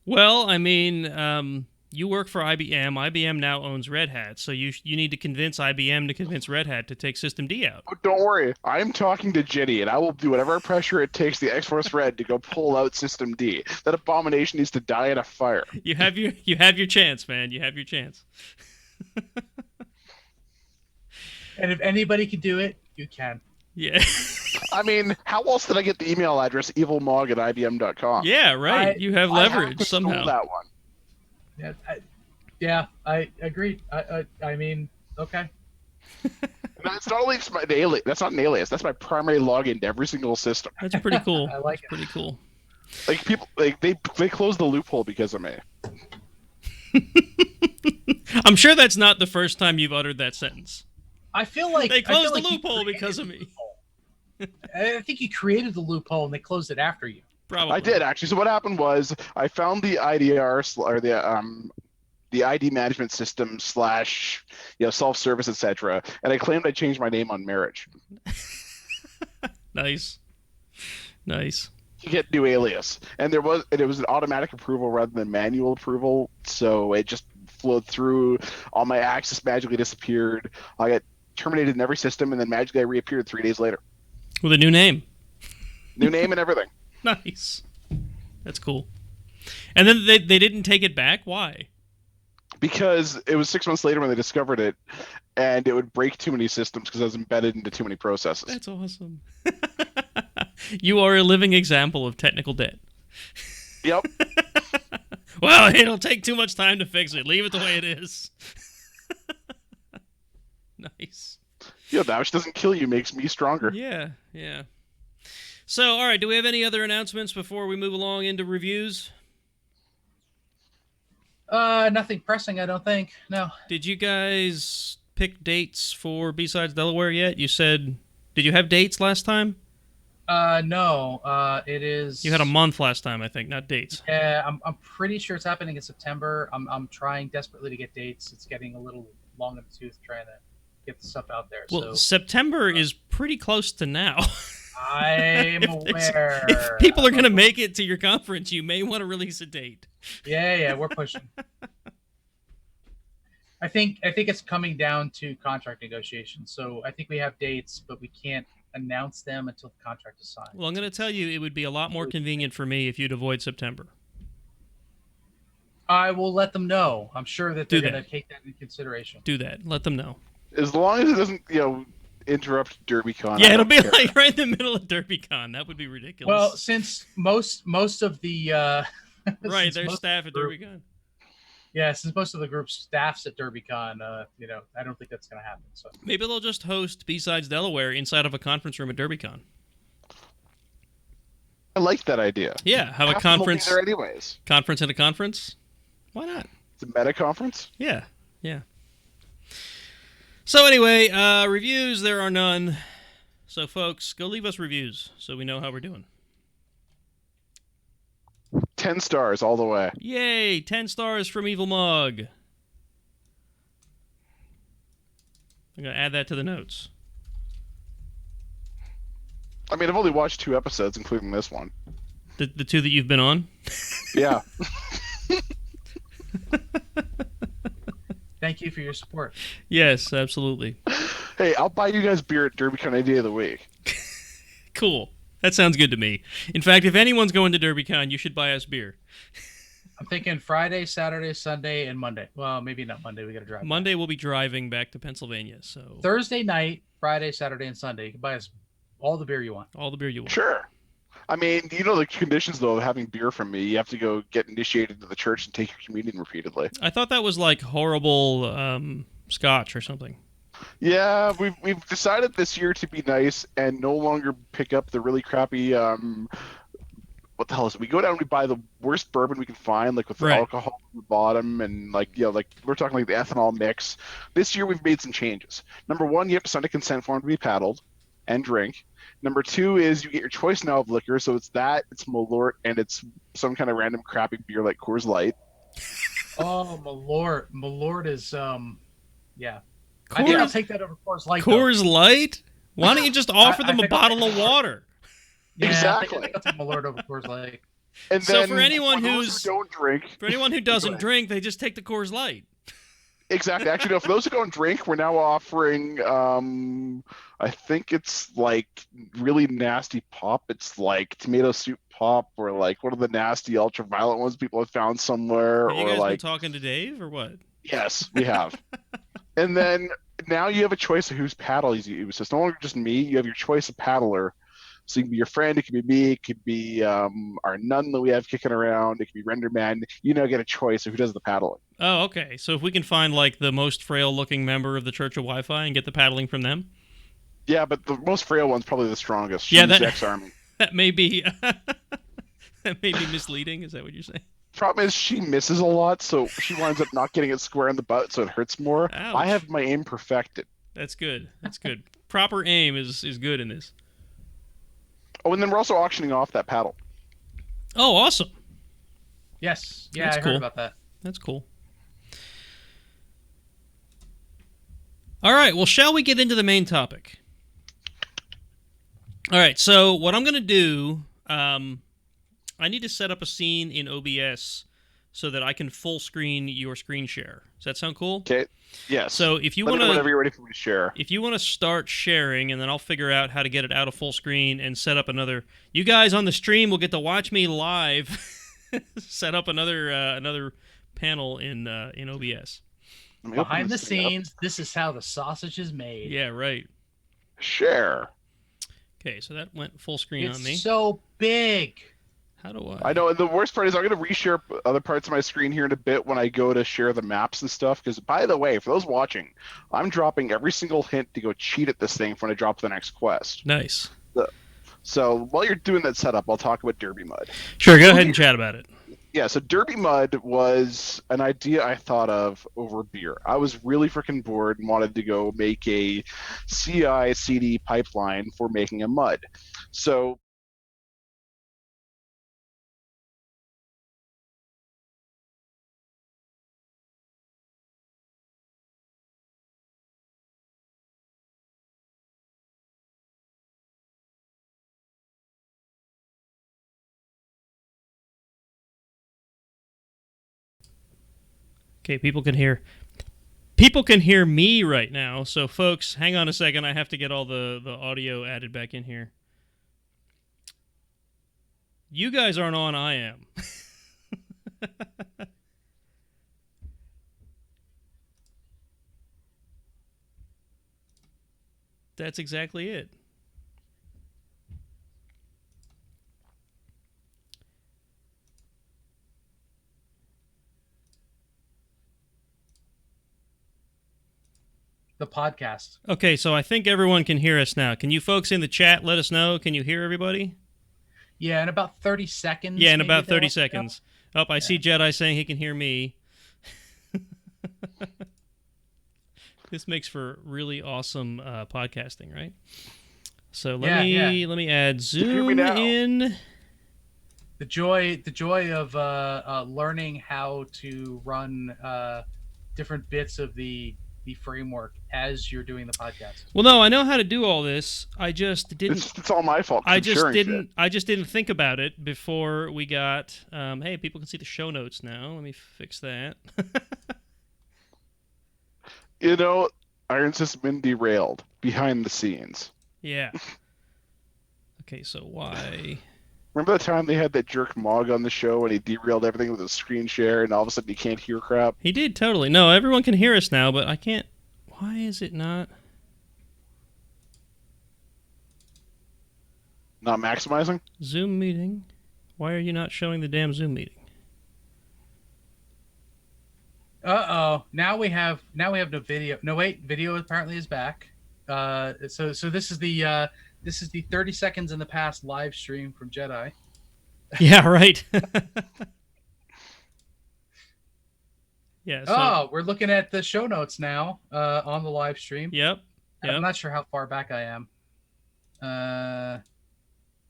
Well, I mean, you work for IBM. IBM now owns Red Hat, so you need to convince IBM to convince Red Hat to take systemd out. Oh, don't worry. I'm talking to Ginny, and I will do whatever pressure it takes the X-Force Red to go pull out systemd. That abomination needs to die in a fire. You have your chance, man. You have your chance. And if anybody can do it, you can. Yeah. I mean, how else did I get the email address evilmog@ibm.com? Yeah, right. You have leverage somehow. That one. Yeah, I agreed. I mean, okay. It's not only my alias. That's not an alias. That's my primary login to every single system. That's pretty cool. I like it. Pretty cool. Like people, like they closed the loophole because of me. I'm sure that's not the first time you've uttered that sentence. I feel like they closed the loophole because of me. I think you created the loophole and they closed it after you. Probably. I did actually. So what happened was I found the IDR or the ID management system / self-service, etc. And I claimed I changed my name on marriage. Nice. To get new alias, and it was an automatic approval rather than manual approval, so it just flowed through. All my access magically disappeared. I got terminated in every system, and then magically I reappeared 3 days later with a new name. New name and everything. Nice. That's cool. And then they didn't take it back? Why? Because it was 6 months later when they discovered it, and it would break too many systems because I was embedded into too many processes. That's awesome. You are a living example of technical debt. Yep. Well, it'll take too much time to fix it. Leave it the way it is. Nice. Yeah, that which doesn't kill you makes me stronger. Yeah. So, all right, do we have any other announcements before we move along into reviews? Nothing pressing, I don't think. No. Did you guys pick dates for B-Sides Delaware yet? You said, did you have dates last time? No. It is. You had a month last time, I think, not dates. Yeah, I'm pretty sure it's happening in September. I'm trying desperately to get dates. It's getting a little long in the tooth trying to get the stuff out there. Well, so, September is pretty close to now. I'm aware. If people are going to make it to your conference, you may want to release a date. Yeah, we're pushing. I think it's coming down to contract negotiations. So I think we have dates, but we can't announce them until the contract is signed. Well, I'm going to tell you, it would be a lot more convenient for me if you'd avoid September. I will let them know. I'm sure that they're going to take that into consideration. Do that. Let them know. As long as it doesn't, interrupt DerbyCon. Yeah, it'll be like right in the middle of DerbyCon. That would be ridiculous. Well, since most of the right, there's staff at DerbyCon. Yeah, since most of the group staffs at DerbyCon, I don't think that's going to happen. So maybe they'll just host B-Sides Delaware inside of a conference room at DerbyCon. I like that idea. Yeah, have a conference. There anyways. Conference in a conference. Why not? It's a meta conference. Yeah. So anyway, reviews, there are none. So folks, go leave us reviews so we know how we're doing. 10 stars all the way. Yay, 10 stars from Evil Mug. I'm going to add that to the notes. I mean, I've only watched 2 episodes, including this one. The 2 that you've been on? Yeah. Thank you for your support. Yes, absolutely. Hey, I'll buy you guys beer at DerbyCon any day of the week. Cool. That sounds good to me. In fact, if anyone's going to DerbyCon, you should buy us beer. I'm thinking Friday, Saturday, Sunday, and Monday. Well, maybe not Monday. We got to drive. Monday we'll be driving back to Pennsylvania, so Thursday night, Friday, Saturday, and Sunday. You can buy us all the beer you want. all the beer you want. Sure. I mean, you know the conditions though of having beer from me. You have to go get initiated to the church and take your communion repeatedly. I thought that was like horrible scotch or something. Yeah, we've decided this year to be nice and no longer pick up the really crappy what the hell is it? We go down and we buy the worst bourbon we can find, like with the Right. alcohol on the bottom and like like we're talking like the ethanol mix. This year we've made some changes. Number one, you have to sign a consent form to be paddled and drink. Number two is you get your choice now of liquor, so it's Malort, and it's some kind of random crappy beer like Coors Light. Oh, Malort. Malort is yeah. I Coors- think I'll take that over Coors Light. though. Coors Light? Why don't you just offer I them a think I'll bottle take of water? Yeah, Exactly. I think I'll take Malort over Coors Light. And So then for anyone those who's- who don't drink, For anyone who doesn't ahead. drink, they just take the Coors Light. exactly. Actually, no. For those who don't drink, we're now offering. I think it's like really nasty pop. It's like tomato soup pop, or like one of the nasty ultraviolet ones people have found somewhere, Have you or guys been like talking to Dave or what? yes, we have. And then now you have a choice of whose paddle you use. So it's no longer just me. You have your choice of paddler. So it can be your friend, it could be me, it could be our nun that we have kicking around, it could be Render Man. You now get a choice of who does the paddling. Oh, okay. So if we can find like the most frail-looking member of the Church of Wi-Fi and get the paddling from them, Yeah, but the most frail one's probably the strongest. She's Yeah, that- ex-army. that may be that may be misleading. Is that what you're saying? Problem is she misses a lot, so she winds up not getting it square in the butt, so it hurts more. Ouch. I have my aim perfected. That's good. That's good. Proper aim is good in this. Oh, and then we're also auctioning off that paddle. Oh, awesome. Yes. Yeah, That's I cool. heard about that. That's cool. All right, well, shall we get into the main topic? All right, so what I'm going to do, I need to set up a scene in OBS so that I can full screen your screen share. Does that sound cool? Okay. Yes. So if you Let me want know to whenever you're ready for me to share. if you want to start sharing, and then I'll figure out how to get it out of full screen and set up another. You guys on the stream will get to watch me live set up another panel in OBS. Let me open Behind the this thing up. scenes, this is how the sausage is made. Yeah, right. Share. Okay, so that went full screen on me. It's so big. How do I? I know, and the worst part is I'm going to reshare other parts of my screen here in a bit when I go to share the maps and stuff. Because, by the way, for those watching, I'm dropping every single hint to go cheat at this thing for when I drop the next quest. Nice. So while you're doing that setup, I'll talk about DerbyMud. Sure, go ahead and chat about it. Yeah, so DerbyMud was an idea I thought of over beer. I was really freaking bored and wanted to go make a CI/CD pipeline for making a mud. So Okay, people can hear me right now. So, folks, hang on a second. I have to get all the audio added back in here. You guys aren't on. I am. That's exactly it. The podcast. Okay, so I think everyone can hear us now. Can you folks in the chat let us know? Can you hear everybody? Yeah, in about 30 seconds. Yeah, in maybe about they'll 30 let you know. seconds. Oh, I see Jedi saying he can hear me. This makes for really awesome podcasting, right? So let me add hear me Zoom now? in. The joy of learning how to run different bits of the framework as you're doing the podcast. Well, no, I know how to do all this. I just didn't. it's all my fault. 'cause I I'm just sharing didn't. shit. I just didn't think about it before we got. Hey, people can see the show notes now. Let me fix that. You know, Iron Sysadmin derailed behind the scenes. Yeah. Okay, so why? Remember the time they had that jerk Mog on the show and he derailed everything with a screen share and all of a sudden you can't hear crap? He did, totally. No, everyone can hear us now, but I can't. Why is it not? Not maximizing? Zoom meeting? Why are you not showing the damn Zoom meeting? Uh-oh. Now we have no video. No, wait, video apparently is back. So this is the 30 seconds in the past live stream from Jedi. Yeah, right. Yeah. So, Oh, we're looking at the show notes now on the live stream. Yep. I'm not sure how far back I am.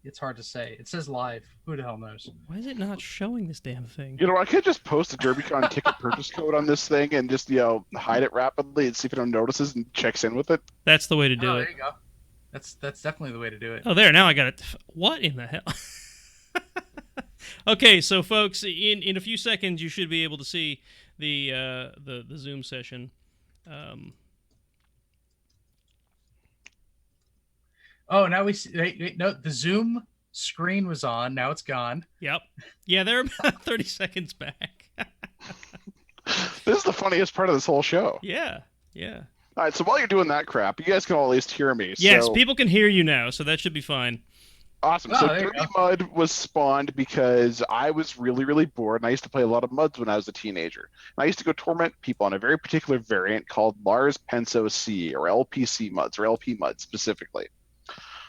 It's hard to say. It says live. Who the hell knows? Why is it not showing this damn thing? You know, I could just post a DerbyCon ticket purchase code on this thing and just, hide it rapidly and see if anyone notices and checks in with it. That's the way to do it. There you go. That's definitely the way to do it. Oh, there. Now I got it. What in the hell? Okay, so folks, in a few seconds, you should be able to see the Zoom session. Oh, now we see. Wait, no, the Zoom screen was on. Now it's gone. Yep. Yeah, they're about 30 seconds back. This is the funniest part of this whole show. Yeah. All right, so while you're doing that crap, you guys can all at least hear me. Yes, so... people can hear you now, so that should be fine. Awesome. So DerbyMud was spawned because I was really, really bored, and I used to play a lot of MUDs when I was a teenager. And I used to go torment people on a very particular variant called Lars Penso C, or LPC MUDs, or LP MUDs specifically.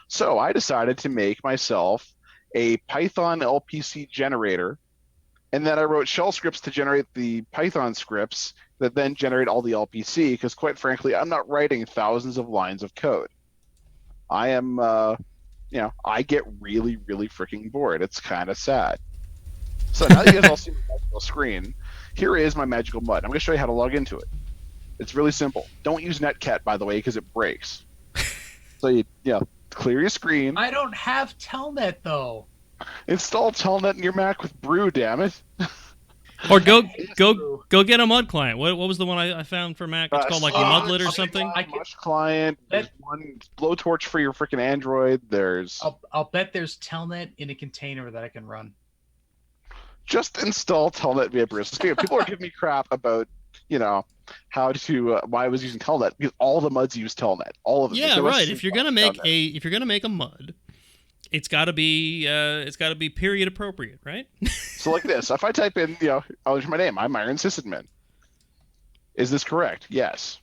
So I decided to make myself a Python LPC generator, and then I wrote shell scripts to generate the Python scripts that then generate all the LPC, because quite frankly, I'm not writing thousands of lines of code. I am... I get really, really freaking bored. It's kind of sad. So now that you guys all see my magical screen, here is my magical MUD. I'm going to show you how to log into it. It's really simple. Don't use Netcat, by the way, because it breaks. So you clear your screen. I don't have Telnet though. Install Telnet in your Mac with Brew, damn it. Or go get a MUD client. What was the one I found for Mac? It's called like Mudlet or something. Mush client. There's one blowtorch for your freaking Android. There's. I'll bet there's Telnet in a container that I can run. Just install Telnet via Brew. So people are giving me crap about how to why I was using Telnet, because all the MUDs use Telnet. All of them. Yeah, right. If you're gonna make a MUD, it's got to be period appropriate, right? So like this, if I type in, I'll enter my name. I'm Iron Sysadmin. Is this correct? Yes.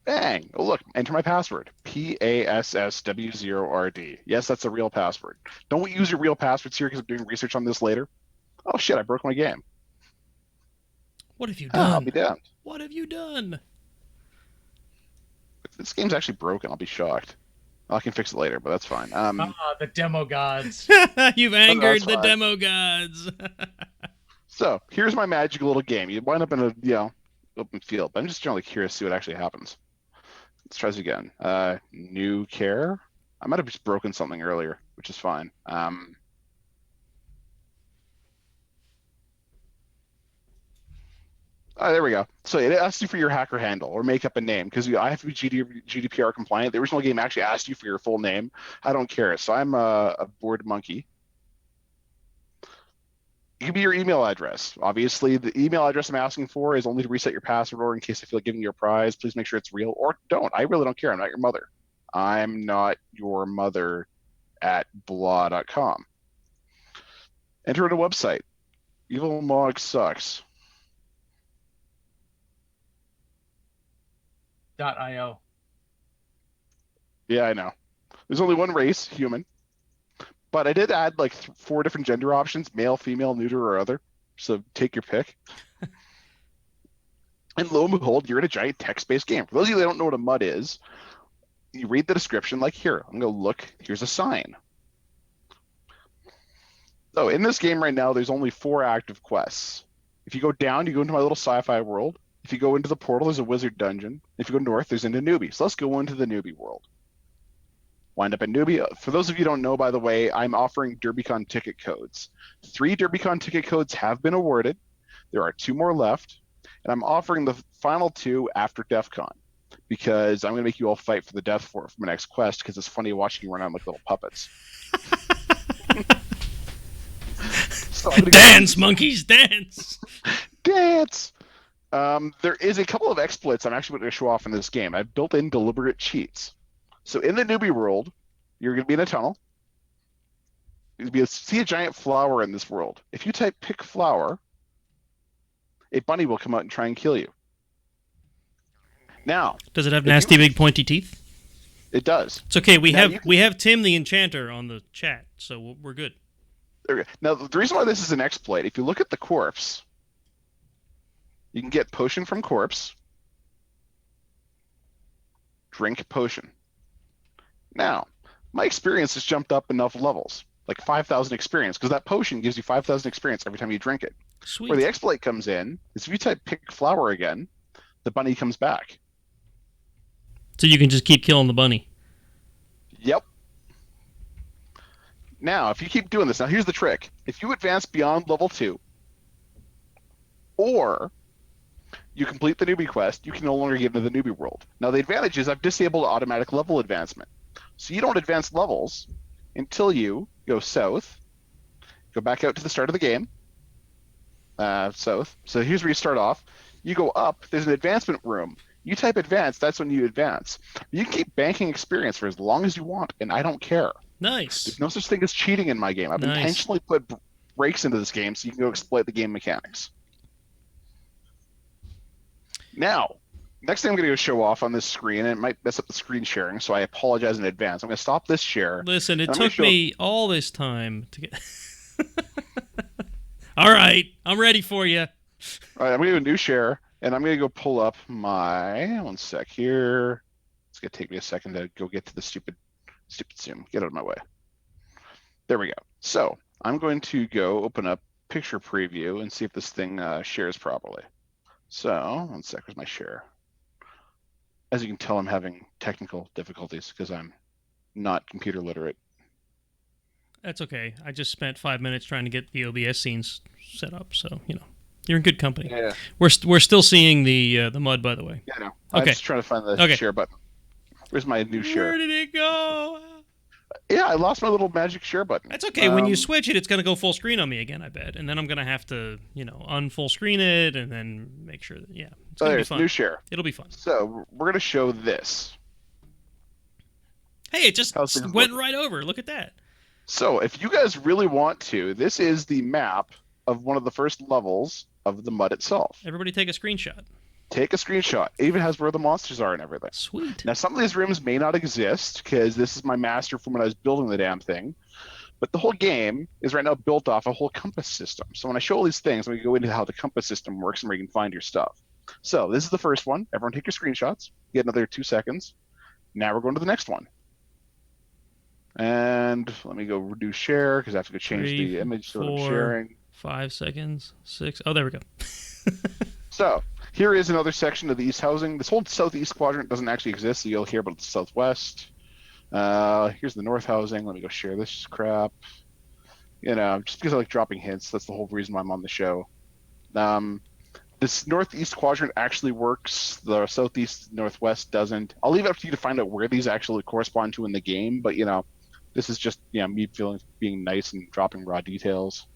Bang. Oh, look, enter my password. PASSW0RD. Yes, that's a real password. Don't use your real passwords here because I'm doing research on this later. Oh, shit, I broke my game. What have you done? I'll be damned. What have you done? If this game's actually broken, I'll be shocked. I can fix it later, but that's fine. The demo gods. You've angered the demo gods. So here's my magical little game. You wind up in a open field, but I'm just generally curious to see what actually happens. Let's try this again. New care. I might have just broken something earlier, which is fine. There we go. So it asks you for your hacker handle or make up a name, because I have to be GDPR compliant. The original game actually asked you for your full name. I don't care. So I'm a bored monkey. It could be your email address. Obviously, the email address I'm asking for is only to reset your password, or in case I feel like giving you a prize. Please make sure it's real, or don't. I really don't care. I'm not your mother. I'm not your mother at blah.com. Enter in a website. Evil Mog sucks. .io. Yeah, I know. There's only one race, human. But I did add like 4 different gender options: male, female, neuter, or other. So take your pick. And lo and behold, you're in a giant text-based game. For those of you that don't know what a MUD is, you read the description like here. I'm going to look. Here's a sign. So in this game right now, there's only 4 active quests. If you go down, you go into my little sci-fi world. If you go into the portal, there's a wizard dungeon. If you go north, there's into newbie. So let's go into the newbie world. Wind up in newbie. For those of you who don't know, by the way, I'm offering DerbyCon ticket codes. 3 DerbyCon ticket codes have been awarded. There are 2 more left. And I'm offering the final 2 after DEF CON, because I'm going to make you all fight for the death for my next quest, because it's funny watching you run around like little puppets. So I'm gonna Dance, monkeys, dance! dance. There is a couple of exploits I'm actually going to show off in this game. I've built in deliberate cheats. So in the newbie world, you're going to be in a tunnel. You see a giant flower in this world. If you type pick flower, a bunny will come out and try and kill you. Now, does it have nasty big pointy teeth? It does. It's okay. We have Tim the Enchanter on the chat, so we're good. Now, the reason why this is an exploit, if you look at the corpse, you can get potion from corpse, drink potion. Now, my experience has jumped up enough levels, like 5,000 experience, because that potion gives you 5,000 experience every time you drink it. Sweet. Where the exploit comes in is if you type pick flower again, the bunny comes back. So you can just keep killing the bunny. Yep. Now, if you keep doing this, now here's the trick. If you advance beyond level 2, or you complete the newbie quest, you can no longer get into the newbie world. Now, the advantage is I've disabled automatic level advancement. So you don't advance levels until you go south, go back out to the start of the game, south. So here's where you start off. You go up, there's an advancement room. You type advance, that's when you advance. You can keep banking experience for as long as you want, and I don't care. Nice. There's no such thing as cheating in my game. I've Nice. intentionally put breaks into this game so you can go exploit the game mechanics. Now, next thing I'm going to go show off on this screen, and it might mess up the screen sharing, so I apologize in advance. I'm going to stop this share. Listen, it took me all this time to get... All right, I'm ready for you. All right, I'm going to do a new share, and I'm going to go pull up my... One sec here. It's going to take me a second to go get to the stupid Zoom. Get out of my way. There we go. So I'm going to go open up picture preview and see if this thing shares properly. So, one sec, where's my share? As you can tell, I'm having technical difficulties because I'm not computer literate. That's okay. I just spent 5 minutes trying to get the OBS scenes set up, so, you know, you're in good company. Yeah. We're still seeing the mud, by the way. Yeah, I know. Okay. I'm just trying to find the share button. Where's my new share? Where did it go? Yeah, I lost my little magic share button. That's okay. When you switch it, it's going to go full screen on me again, I bet. And then I'm going to have to, unfull screen it and then make sure that, it's going to be fun. New share. It'll be fun. So, we're going to show this. Hey, it just went right over. Look at that. So, if you guys really want to, this is the map of one of the first levels of the mud itself. Everybody take a screenshot. Take a screenshot. It even has where the monsters are and everything. Sweet. Now, some of these rooms may not exist because this is my master from when I was building the damn thing. But the whole game is right now built off a whole compass system. So when I show all these things, I'm going to go into how the compass system works and where you can find your stuff. So this is the first one. Everyone take your screenshots. Get another 2 seconds. Now we're going to the next one. And let me go reduce share because I have to go change the image so I'm sharing. 5 seconds. 6. Oh, there we go. So here is another section of the east housing. This whole southeast quadrant doesn't actually exist, so you'll hear about the southwest. Here's the north housing. Let me go share this crap. Just because I like dropping hints. That's the whole reason why I'm on the show. This northeast quadrant actually works. The southeast northwest doesn't. I'll leave it up to you to find out where these actually correspond to in the game, but this is just me being nice and dropping raw details.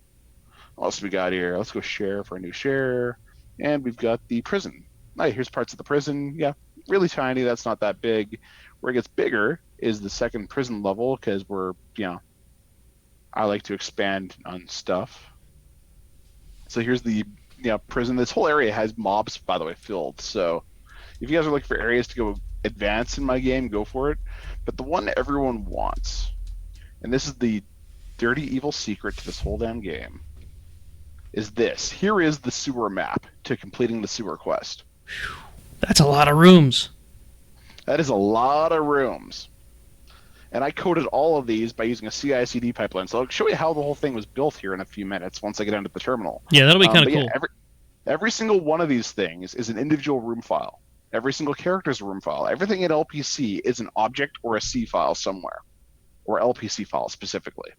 What else we got here? Let's go share for a new share. And we've got the prison. All right, here's parts of the prison. Yeah, really tiny. That's not that big. Where it gets bigger is the second prison level because I like to expand on stuff. So here's the prison. This whole area has mobs, by the way, filled. So if you guys are looking for areas to go advance in my game, go for it. But the one everyone wants, and this is the dirty evil secret to this whole damn game, is this. Here is the sewer map to completing the sewer quest. That's a lot of rooms. That is a lot of rooms. And I coded all of these by using a CI/CD pipeline. So I'll show you how the whole thing was built here in a few minutes once I get into the terminal. Yeah, that'll be kind of cool. Yeah, every single one of these things is an individual room file. Every single character is a room file. Everything in LPC is an object or a C file somewhere, or LPC file specifically.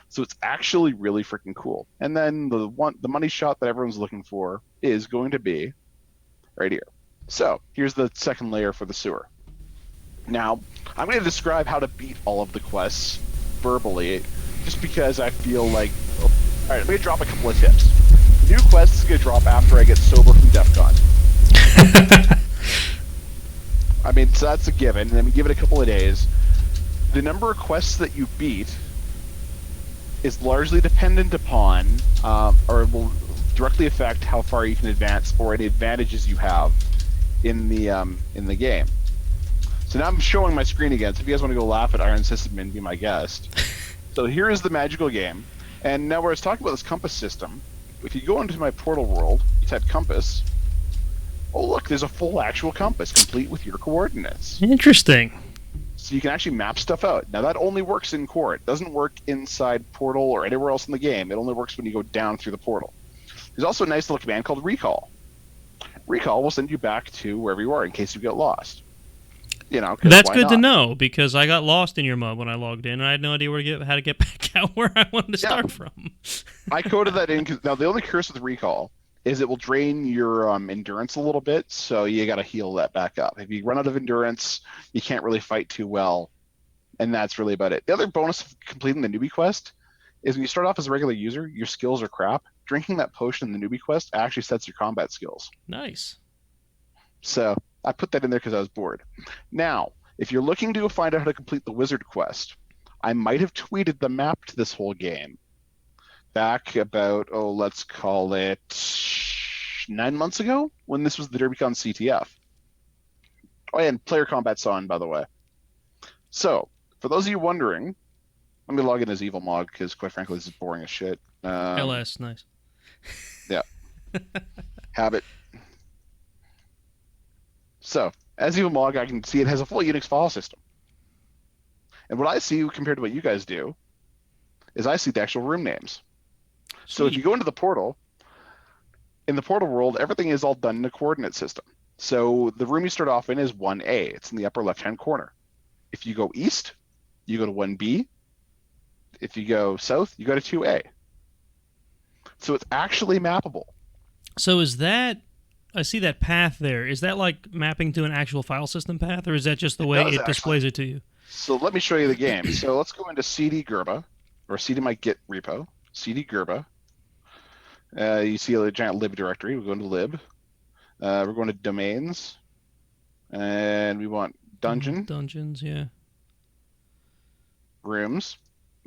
So it's actually really freaking cool. And then the money shot that everyone's looking for is going to be right here. So here's the second layer for the sewer. Now, I'm going to describe how to beat all of the quests verbally, just because I feel like All right, I'm gonna drop a couple of tips. New quests is gonna drop after I get sober from DEF CON. I mean, so that's a given. And then we give it a couple of days. The number of quests that you beat is largely dependent upon, or will directly affect how far you can advance or any advantages you have in the game. So now I'm showing my screen again. So if you guys want to go laugh at Iron Sysadmin, be my guest. So here is the magical game. And now where I was talking about this compass system, if you go into my portal world, you type compass. Oh look, there's a full actual compass, complete with your coordinates. Interesting. So you can actually map stuff out. Now that only works in core. It doesn't work inside Portal or anywhere else in the game. It only works when you go down through the portal. There's also a nice little command called recall. Recall will send you back to wherever you are in case you get lost. You know, that's good to know, because I got lost in your mud when I logged in, and I had no idea how to get back out where I wanted to start from. I coded that in because now the only curse with recall is it will drain your endurance a little bit, so you got to heal that back up. If you run out of endurance, you can't really fight too well, and that's really about it. The other bonus of completing the newbie quest is when you start off as a regular user, your skills are crap. Drinking that potion in the newbie quest actually sets your combat skills. Nice. So I put that in there because I was bored. Now, if you're looking to find out how to complete the wizard quest, I might have tweeted the map to this whole game back about, let's call it 9 months ago, when this was the DerbyCon CTF. Oh, yeah, and player combat's on, by the way. So, for those of you wondering, let me log in as Evil Mog, because quite frankly, this is boring as shit. LS, nice. Yeah. Habit. So, as Evil Mog, I can see it has a full Unix file system. And what I see compared to what you guys do is I see the actual room names. So if you go into the portal, in the portal world, everything is all done in a coordinate system. So the room you start off in is 1A. It's in the upper left-hand corner. If you go east, you go to 1B. If you go south, you go to 2A. So it's actually mappable. So is that... I see that path there. Is that like mapping to an actual file system path, or is that just the way it displays it to you? So let me show you the game. So let's go into CD Gerba, or CD my Git repo, CD Gerba. You see a giant lib directory. We're going to lib. We're going to domains, and we want dungeon. Dungeons, yeah. Rooms,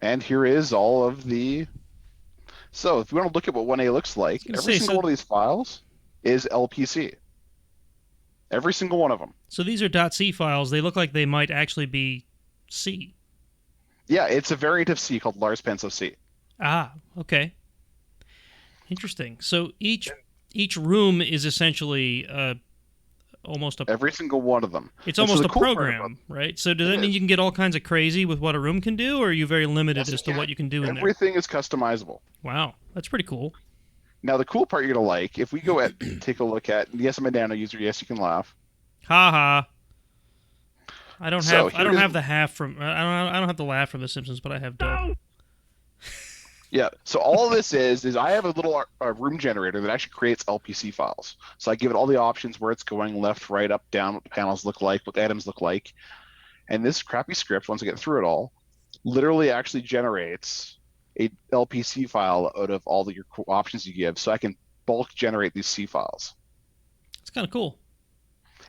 and here is all of the. So if you want to look at what 1A looks like, every single one of these files is LPC. Every single one of them. So these are .c files. They look like they might actually be C. Yeah, it's a variant of C called Lars Penso C. Ah, okay. Interesting. So each room is essentially almost a... Every single one of them. It's almost a program, right? So does that mean you can get all kinds of crazy with what a room can do, or are you very limited as to what you can do in there? Everything is customizable. Wow, that's pretty cool. Now, the cool part you're going to like, if we go take a look at, yes, I'm a Nano user, yes, you can laugh. Ha ha. I don't have the half from, I don't have the laugh from The Simpsons, but I have dope. Yeah, so all this is I have a little room generator that actually creates LPC files. So I give it all the options, where it's going, left, right, up, down, what the panels look like, what the items look like. And this crappy script, once I get through it all, literally actually generates a LPC file out of all your options you give, so I can bulk generate these C files. It's kind of cool.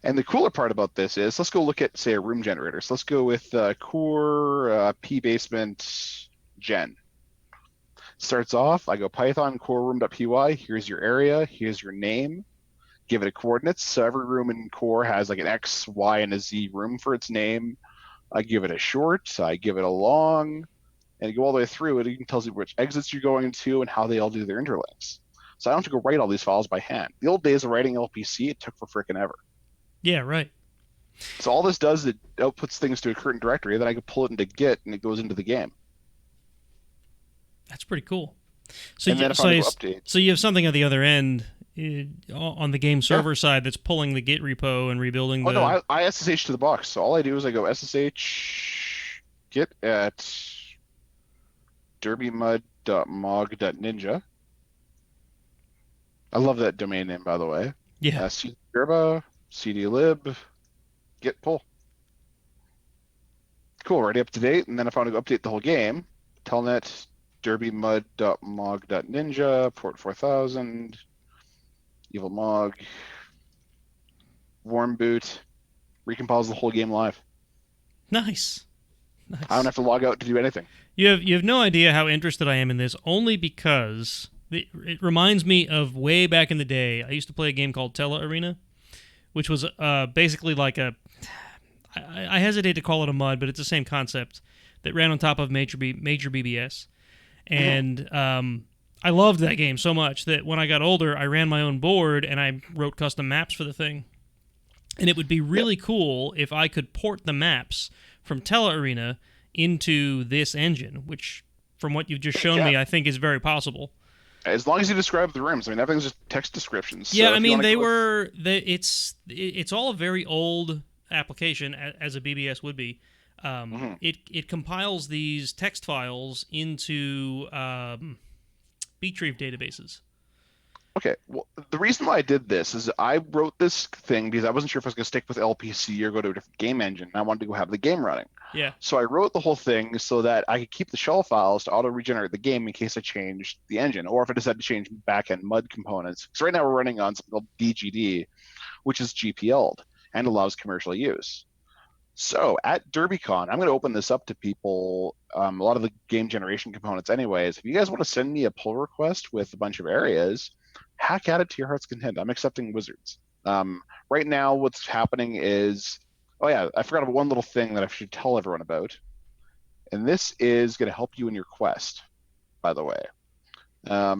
And the cooler part about this is, let's go look at, say, a room generator. So let's go with core p basement gen. Starts off, I go Python core room.py. Here's your area. Here's your name. Give it a coordinates. So every room in core has like an X, Y, and a Z room for its name. I give it a short. I give it a long. And you go all the way through it. It tells you which exits you're going to and how they all do their interlinks. So I don't have to go write all these files by hand. The old days of writing LPC, it took for frickin' ever. Yeah, right. So all this does, it outputs things to a current directory. Then I can pull it into Git, and it goes into the game. That's pretty cool. So so you have something at the other end on the game server side that's pulling the Git repo and rebuilding the... no, I SSH to the box. So all I do is I go SSH git at DerbyMud.mog.ninja. I love that domain name, by the way. Yeah. CD Gerba, CD lib, git pull. Cool, already up to date. And then if I want to go update the whole game, telnet DerbyMud.mog.ninja, port 4000, Evil Mog, Warm Boot, recompiles the whole game live. Nice. I don't have to log out to do anything. You have no idea how interested I am in this, only because it reminds me of way back in the day. I used to play a game called Tele Arena, which was basically like a... I hesitate to call it a MUD, but it's the same concept that ran on top of Major BBS. And I loved that game so much that when I got older, I ran my own board and I wrote custom maps for the thing. And it would be really cool if I could port the maps from Tele Arena into this engine, which, from what you've just shown me, I think is very possible. As long as you describe the rooms. I mean, everything's just text descriptions. Yeah, so I mean, it's all a very old application, as a BBS would be. It compiles these text files into Beatrieve databases. Okay, well, the reason why I did this is I wrote this thing because I wasn't sure if I was going to stick with LPC or go to a different game engine, and I wanted to go have the game running. Yeah. So I wrote the whole thing so that I could keep the shell files to auto-regenerate the game in case I changed the engine, or if I decided to change back-end MUD components. So right now we're running on something called DGD, which is GPL'd and allows commercial use. So at DerbyCon, I'm going to open this up to people, a lot of the game generation components anyways. If you guys want to send me a pull request with a bunch of areas, hack at it to your heart's content. I'm accepting wizards. Right now, what's happening is, oh yeah, I forgot about one little thing that I should tell everyone about. And this is going to help you in your quest, by the way.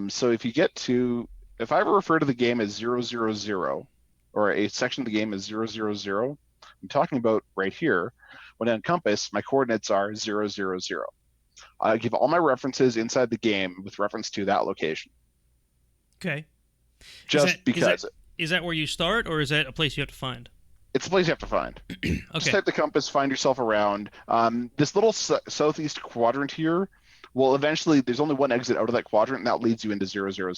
So if you get to, if I ever refer to the game as 000, or a section of the game as 000, I'm talking about right here. When on compass, my coordinates are 000. I give all my references inside the game with reference to that location. Okay. Because. Is that where you start, or is that a place you have to find? It's a place you have to find. Okay. Just type the compass, find yourself around. This little southeast quadrant here, well, eventually, there's only one exit out of that quadrant, and that leads you into 000.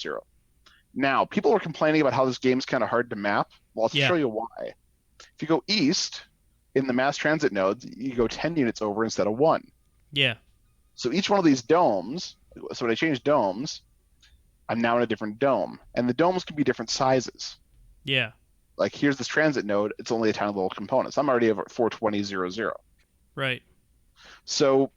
Now, people are complaining about how this game's kind of hard to map. Well, I'll show you why. If you go east in the mass transit nodes, you go 10 units over instead of 1. Yeah. So each one of these domes, so when I change domes, I'm now in a different dome. And the domes can be different sizes. Yeah. Like here's this transit node, it's only a tiny little component. So I'm already over at 420.00. Right. So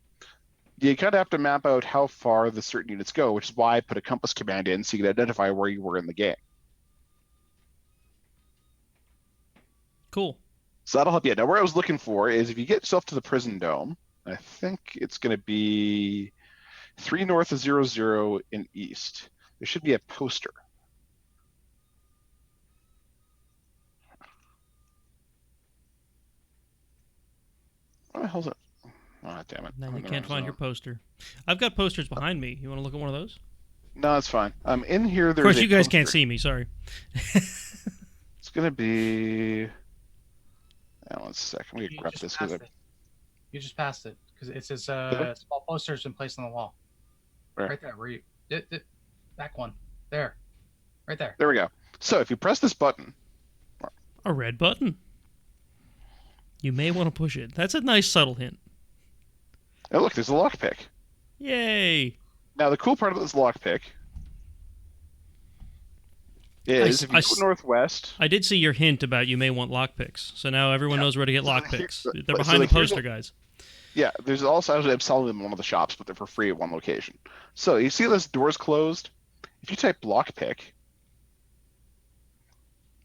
you kind of have to map out how far the certain units go, which is why I put a compass command in so you can identify where you were in the game. Cool. So that'll help you. Now, where I was looking for is if you get yourself to the prison dome, I think it's going to be 3 north of 00 in east. There should be a poster. What the hell's it? Oh, damn it. Now you can't find your poster. I've got posters behind me. You want to look at one of those? No, that's fine. In here, there's of course, you guys can't see me. Sorry. It's going to be... One second. Let me grab this. You just passed it because it says small posters been placed on the wall. Where? Right there. Where you? Back one. There. Right there. There we go. So if you press this button, a red button, you may want to push it. That's a nice subtle hint. Oh look, there's a lockpick. Yay! Now the cool part of this lockpick is if you go northwest. I did see your hint about you may want lockpicks, so now everyone knows where to get lockpicks. They're behind the poster, guys. Yeah, there's also I'm selling them in one of the shops, but they're for free at one location. So you see this door's closed. If you type lockpick.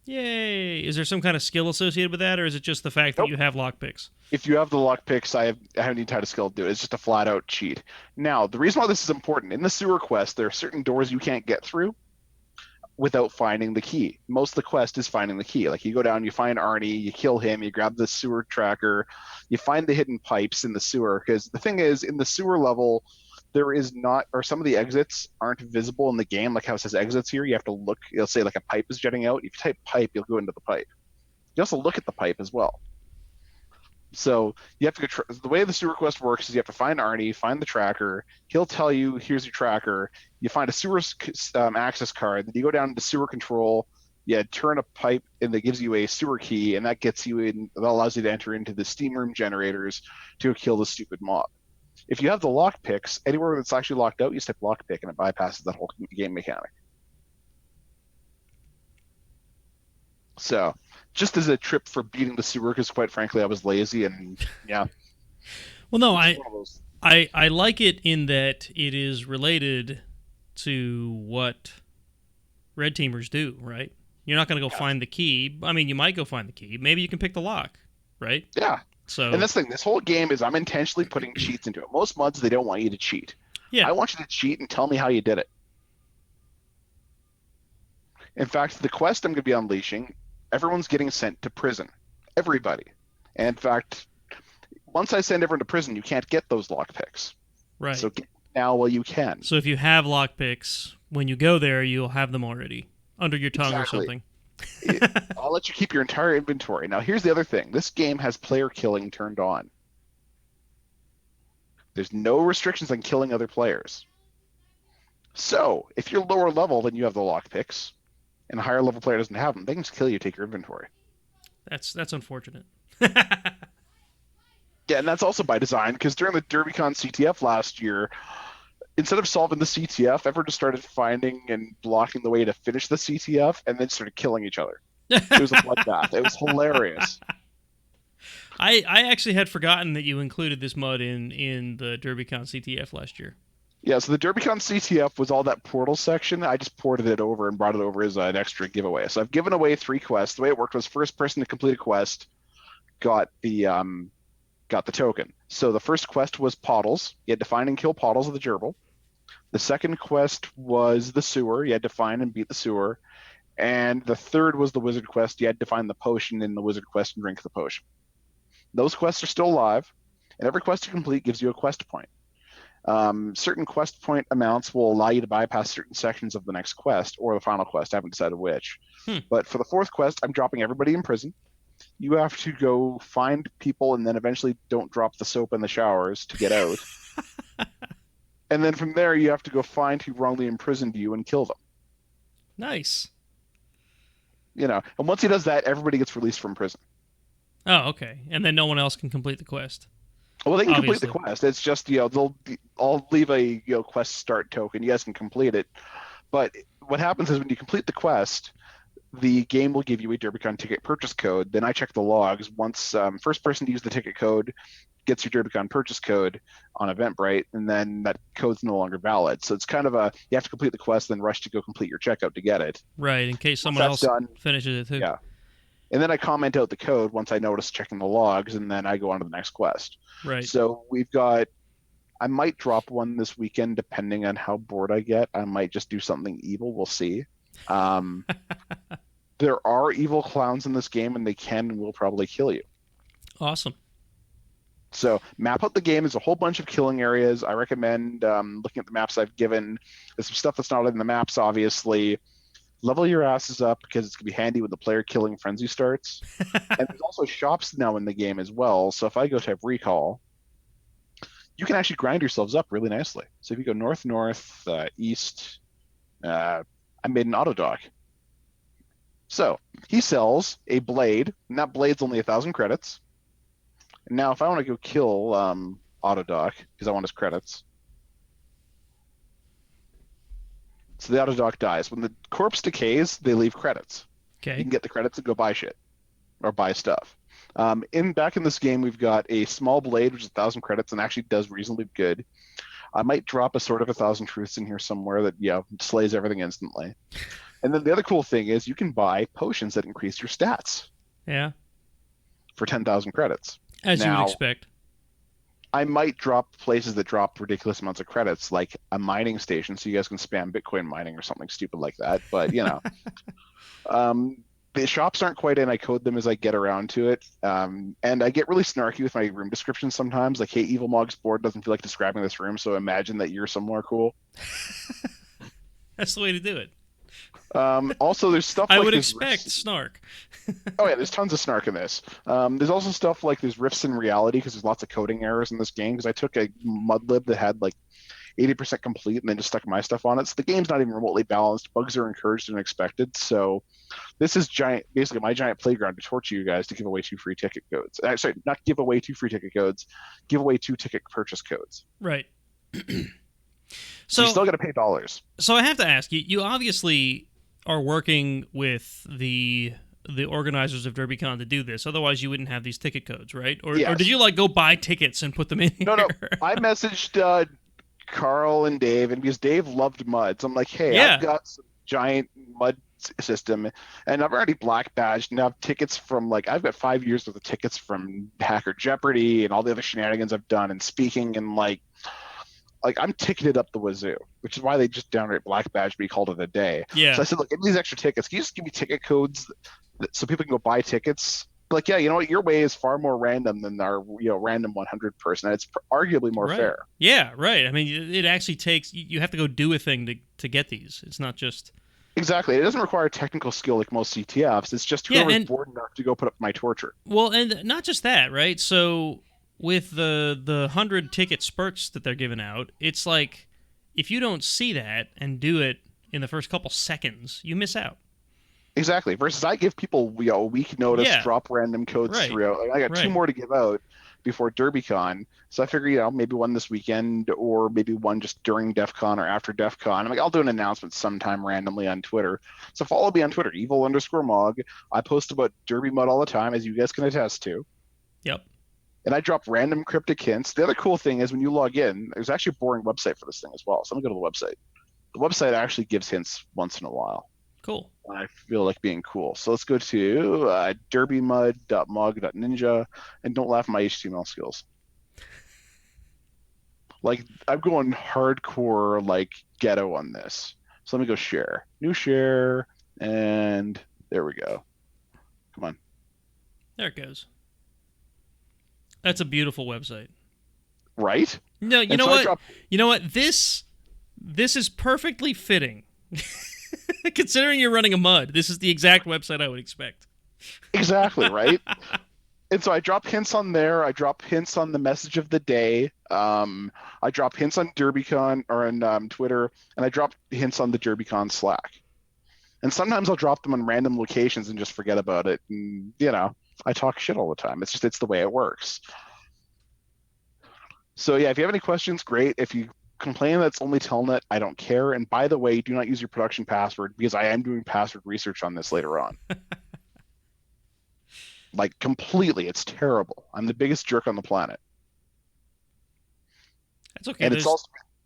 Yay! Is there some kind of skill associated with that, or is it just the fact that you have lockpicks? If you have the lockpicks, I haven't even had a skill to do it. It's just a flat-out cheat. Now, the reason why this is important, in the sewer quest, there are certain doors you can't get through without finding the key. Most of the quest is finding the key. Like you go down, you find Arnie, you kill him, you grab the sewer tracker, you find the hidden pipes in the sewer. Because the thing is, in the sewer level, there is not, or some of the exits aren't visible in the game, like how it says exits here. You have to look, it'll say like a pipe is jutting out. If you type pipe, you'll go into the pipe. You also look at the pipe as well. So you have to go, the way the sewer quest works is you have to find Arnie, find the tracker. He'll tell you, here's your tracker. You find a sewer access card. Then you go down to sewer control. You turn a pipe, and that gives you a sewer key, and that gets you in. That allows you to enter into the steam room generators to kill the stupid mob. If you have the lock picks, anywhere that's actually locked out, you stick lock pick and it bypasses that whole game mechanic. So, just as a trip for beating the sewer, because quite frankly, I was lazy and yeah. Well, no, It's one of those. I like it in that it is related to what red teamers do, right? You're not going to go find the key. I mean, you might go find the key. Maybe you can pick the lock, right? Yeah. So, And that's the thing. This whole game is I'm intentionally putting cheats into it. Most mods, they don't want you to cheat. yeah. I want you to cheat and tell me how you did it. In fact, the quest I'm going to be unleashing, everyone's getting sent to prison. Everybody. And in fact, once I send everyone to prison, you can't get those lockpicks. Right. So get now while you can. So if you have lockpicks, when you go there, you'll have them already under your tongue Exactly. or something. I'll let you keep your entire inventory. Now, here's the other thing. This game has player killing turned on. There's no restrictions on killing other players. So, if you're lower level than you have the lockpicks, and a higher level player doesn't have them, they can just kill you, take your inventory. That's unfortunate. Yeah, and that's also by design, because during the DerbyCon CTF last year, instead of solving the CTF, everyone just started finding and blocking the way to finish the CTF, and then started killing each other. It was a bloodbath. It was hilarious. I actually had forgotten that you included this mud in the DerbyCon CTF last year. Yeah, so the DerbyCon CTF was all that portal section. I just ported it over and brought it over as an extra giveaway. So I've given away 3 quests. The way it worked was first person to complete a quest got the token. So the first quest was Pottles. You had to find and kill Pottles of the gerbil. The second quest was the sewer. You had to find and beat the sewer. And the third was the wizard quest. You had to find the potion in the wizard quest and drink the potion. Those quests are still live, and every quest you complete gives you a quest point. Certain quest point amounts will allow you to bypass certain sections of the next quest or the final quest. I haven't decided which. But for the 4th quest, I'm dropping everybody in prison. You have to go find people and then eventually don't drop the soap in the showers to get out. And then from there, you have to go find who wrongly imprisoned you and kill them. Nice. And once he does that, everybody gets released from prison. Oh, okay. And then no one else can complete the quest. Well, they can Obviously. complete the quest. It's just, I'll leave a quest start token. You guys can complete it. But what happens is when you complete the quest, the game will give you a DerbyCon ticket purchase code. Then I check the logs. Once first person to use the ticket code gets your DerbyCon purchase code on Eventbrite, and then that code's no longer valid. So it's kind of you have to complete the quest, then rush to go complete your checkout to get it. Right, in case someone else finishes it too. Yeah. And then I comment out the code once I notice checking the logs, and then I go on to the next quest. Right. So I might drop one this weekend depending on how bored I get. I might just do something evil. We'll see. There are evil clowns in this game, and they can and will probably kill you. Awesome. So map out the game. There's a whole bunch of killing areas. I recommend looking at the maps I've given. There's some stuff that's not in the maps, obviously. Level your asses up because it's going to be handy when the player killing frenzy starts. And there's also shops now in the game as well. So if I go type recall, you can actually grind yourselves up really nicely. So if you go north, east, I made an auto dock. So he sells a blade, and that blade's only 1,000 credits. And now if I want to go kill Autodoc, because I want his credits. So the Autodoc dies. When the corpse decays, they leave credits. Okay. You can get the credits and go buy shit. Or buy stuff. Back in this game, we've got a small blade, which is 1,000 credits and actually does reasonably good. I might drop a sword of 1,000 truths in here somewhere that, slays everything instantly. And then the other cool thing is you can buy potions that increase your stats. Yeah. For 10,000 credits. As you would expect. I might drop places that drop ridiculous amounts of credits, like a mining station, so you guys can spam Bitcoin mining or something stupid like that. But, the shops aren't quite in. I code them as I get around to it. And I get really snarky with my room descriptions sometimes. Like, hey, Evil Mog's board doesn't feel like describing this room, so imagine that you're somewhere cool. That's the way to do it. Also, there's stuff I like would expect snark. Oh, yeah, there's tons of snark in this. There's also stuff like there's rifts in reality because there's lots of coding errors in this game. Because I took a mudlib that had 80% complete and then just stuck my stuff on it. So the game's not even remotely balanced. Bugs are encouraged and expected. So this is basically my giant playground to torture you guys to give away 2 free ticket codes. Sorry, not give away 2 free ticket codes, give away 2 ticket purchase codes. Right. So you still got to pay dollars. So I have to ask you, you obviously are working with the organizers of DerbyCon to do this. Otherwise, you wouldn't have these ticket codes, right? Or did you like go buy tickets and put them in here? No. I messaged Carl and Dave, and because Dave loved mud, so I'm like, hey, Yeah. I've got some giant mud system, and I've already black badged and I have tickets from I've got 5 years worth of tickets from Hacker Jeopardy and all the other shenanigans I've done and speaking, and I'm ticketed up the wazoo, which is why they just downright black badged me, called it a day. Yeah. So I said, look, give me these extra tickets. Can you just give me ticket codes so people can go buy tickets? Yeah, you know what? Your way is far more random than our random 100 person. And it's arguably more fair. Yeah, right. I mean, it actually takes you have to go do a thing to get these. It's not just exactly. It doesn't require technical skill like most CTFs. It's just whoever's bored enough to go put up my torture. Well, and not just that, right? So with the 100 ticket spurts that they're giving out, it's like if you don't see that and do it in the first couple seconds, you miss out. Exactly. Versus I give people a week notice, drop random codes through. I got 2 more to give out before DerbyCon, so I figure maybe one this weekend or maybe one just during DEF CON or after DEF CON. I'm like, I'll do an announcement sometime randomly on Twitter. So follow me on Twitter, evil_mog. I post about DerbyMud all the time, as you guys can attest to. Yep. And I drop random cryptic hints. The other cool thing is when you log in, there's actually a boring website for this thing as well. So I'm going to go to the website. The website actually gives hints once in a while. Cool. I feel like being cool. So let's go to derbymud.mog.ninja, and don't laugh at my HTML skills. I'm going hardcore, ghetto on this. So let me go share. New share, and there we go. Come on. There it goes. That's a beautiful website. Right? No, you know what? You know what? This is perfectly fitting. Considering you're running a mud, this is the exact website I would expect. Exactly, right? And so I drop hints on there. I drop hints on the message of the day. I drop hints on DerbyCon or on Twitter, and I drop hints on the DerbyCon Slack. And sometimes I'll drop them on random locations and just forget about it. And, I talk shit all the time. It's the way it works. So yeah, if you have any questions, great. If you complain that's only Telnet, I don't care. And by the way, do not use your production password, because I am doing password research on this later on. Completely, it's terrible. I'm the biggest jerk on the planet. That's okay. And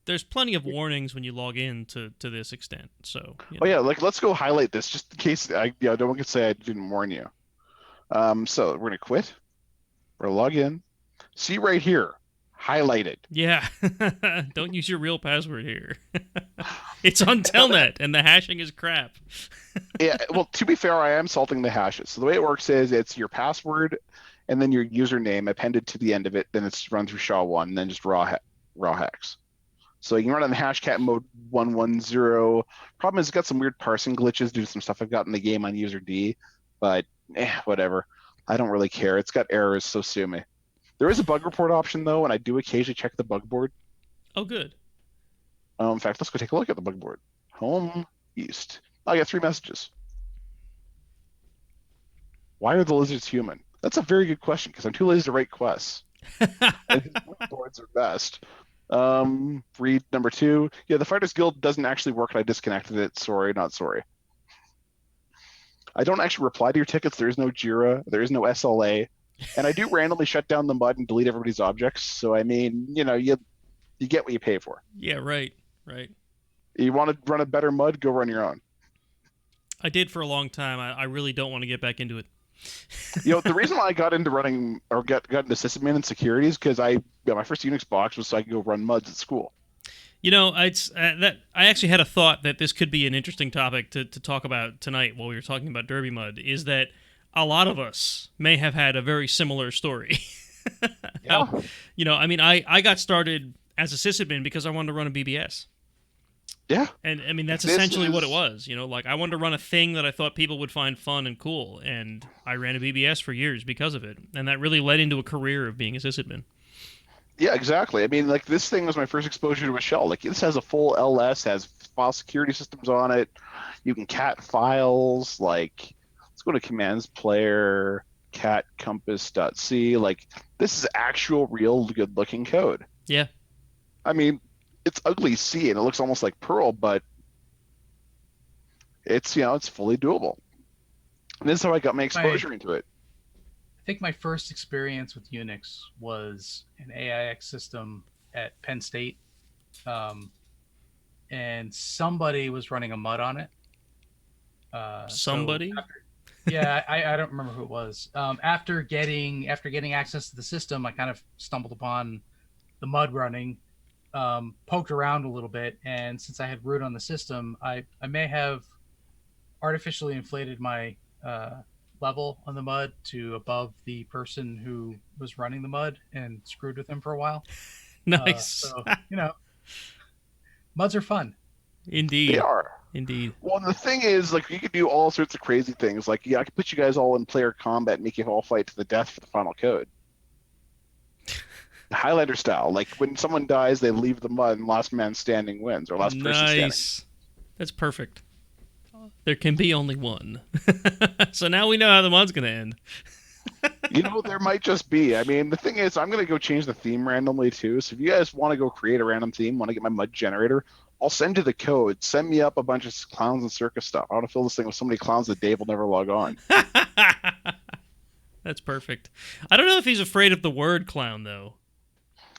there's plenty of warnings when you log in to this extent. So. Yeah, let's go highlight this just in case no one can say I didn't warn you. So we're gonna quit. We're gonna log in. See right here. Highlighted. Yeah. Don't use your real password here. It's on Telnet, and the hashing is crap. Yeah, well, to be fair, I am salting the hashes. So the way it works is it's your password and then your username appended to the end of it. Then it's run through SHA-1 and then just raw hex. So you can run it in the hashcat mode 110. Problem is it's got some weird parsing glitches due to some stuff I've got in the game on user D. But whatever. I don't really care. It's got errors, so sue me. There is a bug report option, though, and I do occasionally check the bug board. Oh, good. In fact, let's go take a look at the bug board. Home, east. I got 3 messages. Why are the lizards human? That's a very good question, because I'm too lazy to write quests. And bug boards are best. Read number 2. Yeah, the Fighters Guild doesn't actually work, and I disconnected it. Sorry, not sorry. I don't actually reply to your tickets. There is no JIRA. There is no SLA. And I do randomly shut down the mud and delete everybody's objects. So, I mean, you get what you pay for. Yeah, right. You want to run a better mud, go run your own. I did for a long time. I really don't want to get back into it. The reason why I got into running or got into sysadmin and security is because my first Unix box was so I could go run muds at school. It's that I actually had a thought that this could be an interesting topic to talk about tonight while we were talking about DerbyMud, is that a lot of us may have had a very similar story. Yeah. I got started as a sysadmin because I wanted to run a BBS. Yeah. And I mean, that's essentially what it was. I wanted to run a thing that I thought people would find fun and cool. And I ran a BBS for years because of it. And that really led into a career of being a sysadmin. Yeah, exactly. I mean, like this thing was my first exposure to a shell. Like this has a full LS, has file security systems on it. You can cat files. Like let's go to commands player cat compass.c. Like this is actual, real, good looking code. Yeah. I mean, it's ugly C and it looks almost like Perl, but it's it's fully doable. And this is how I got my My exposure into it. I think my first experience with Unix was an AIX system at Penn State, um, and somebody was running a mud on it. So Somebody. after, yeah, I don't remember who it was. After getting access to the system, I kind of stumbled upon the mud running, poked around a little bit, and since I had root on the system, I may have artificially inflated my level on the mud to above the person who was running the mud and screwed with him for a while. Nice. So muds are fun. They Indeed. are. Indeed. Well, the thing is, like, you could do all sorts of crazy things. Like, yeah, I could put you guys all in player combat, and make you all fight to the death for the final code. Highlander style. Like, when someone dies, they leave the mud, and last man standing wins, or last person standing. Nice. That's perfect. There can be only one. So now we know how the mod's going to end. There might just be. I mean, the thing is, I'm going to go change the theme randomly, too. So if you guys want to go create a random theme, want to get my mud generator, I'll send you the code. Send me up a bunch of clowns and circus stuff. I want to fill this thing with so many clowns that Dave will never log on. That's perfect. I don't know if he's afraid of the word clown, though.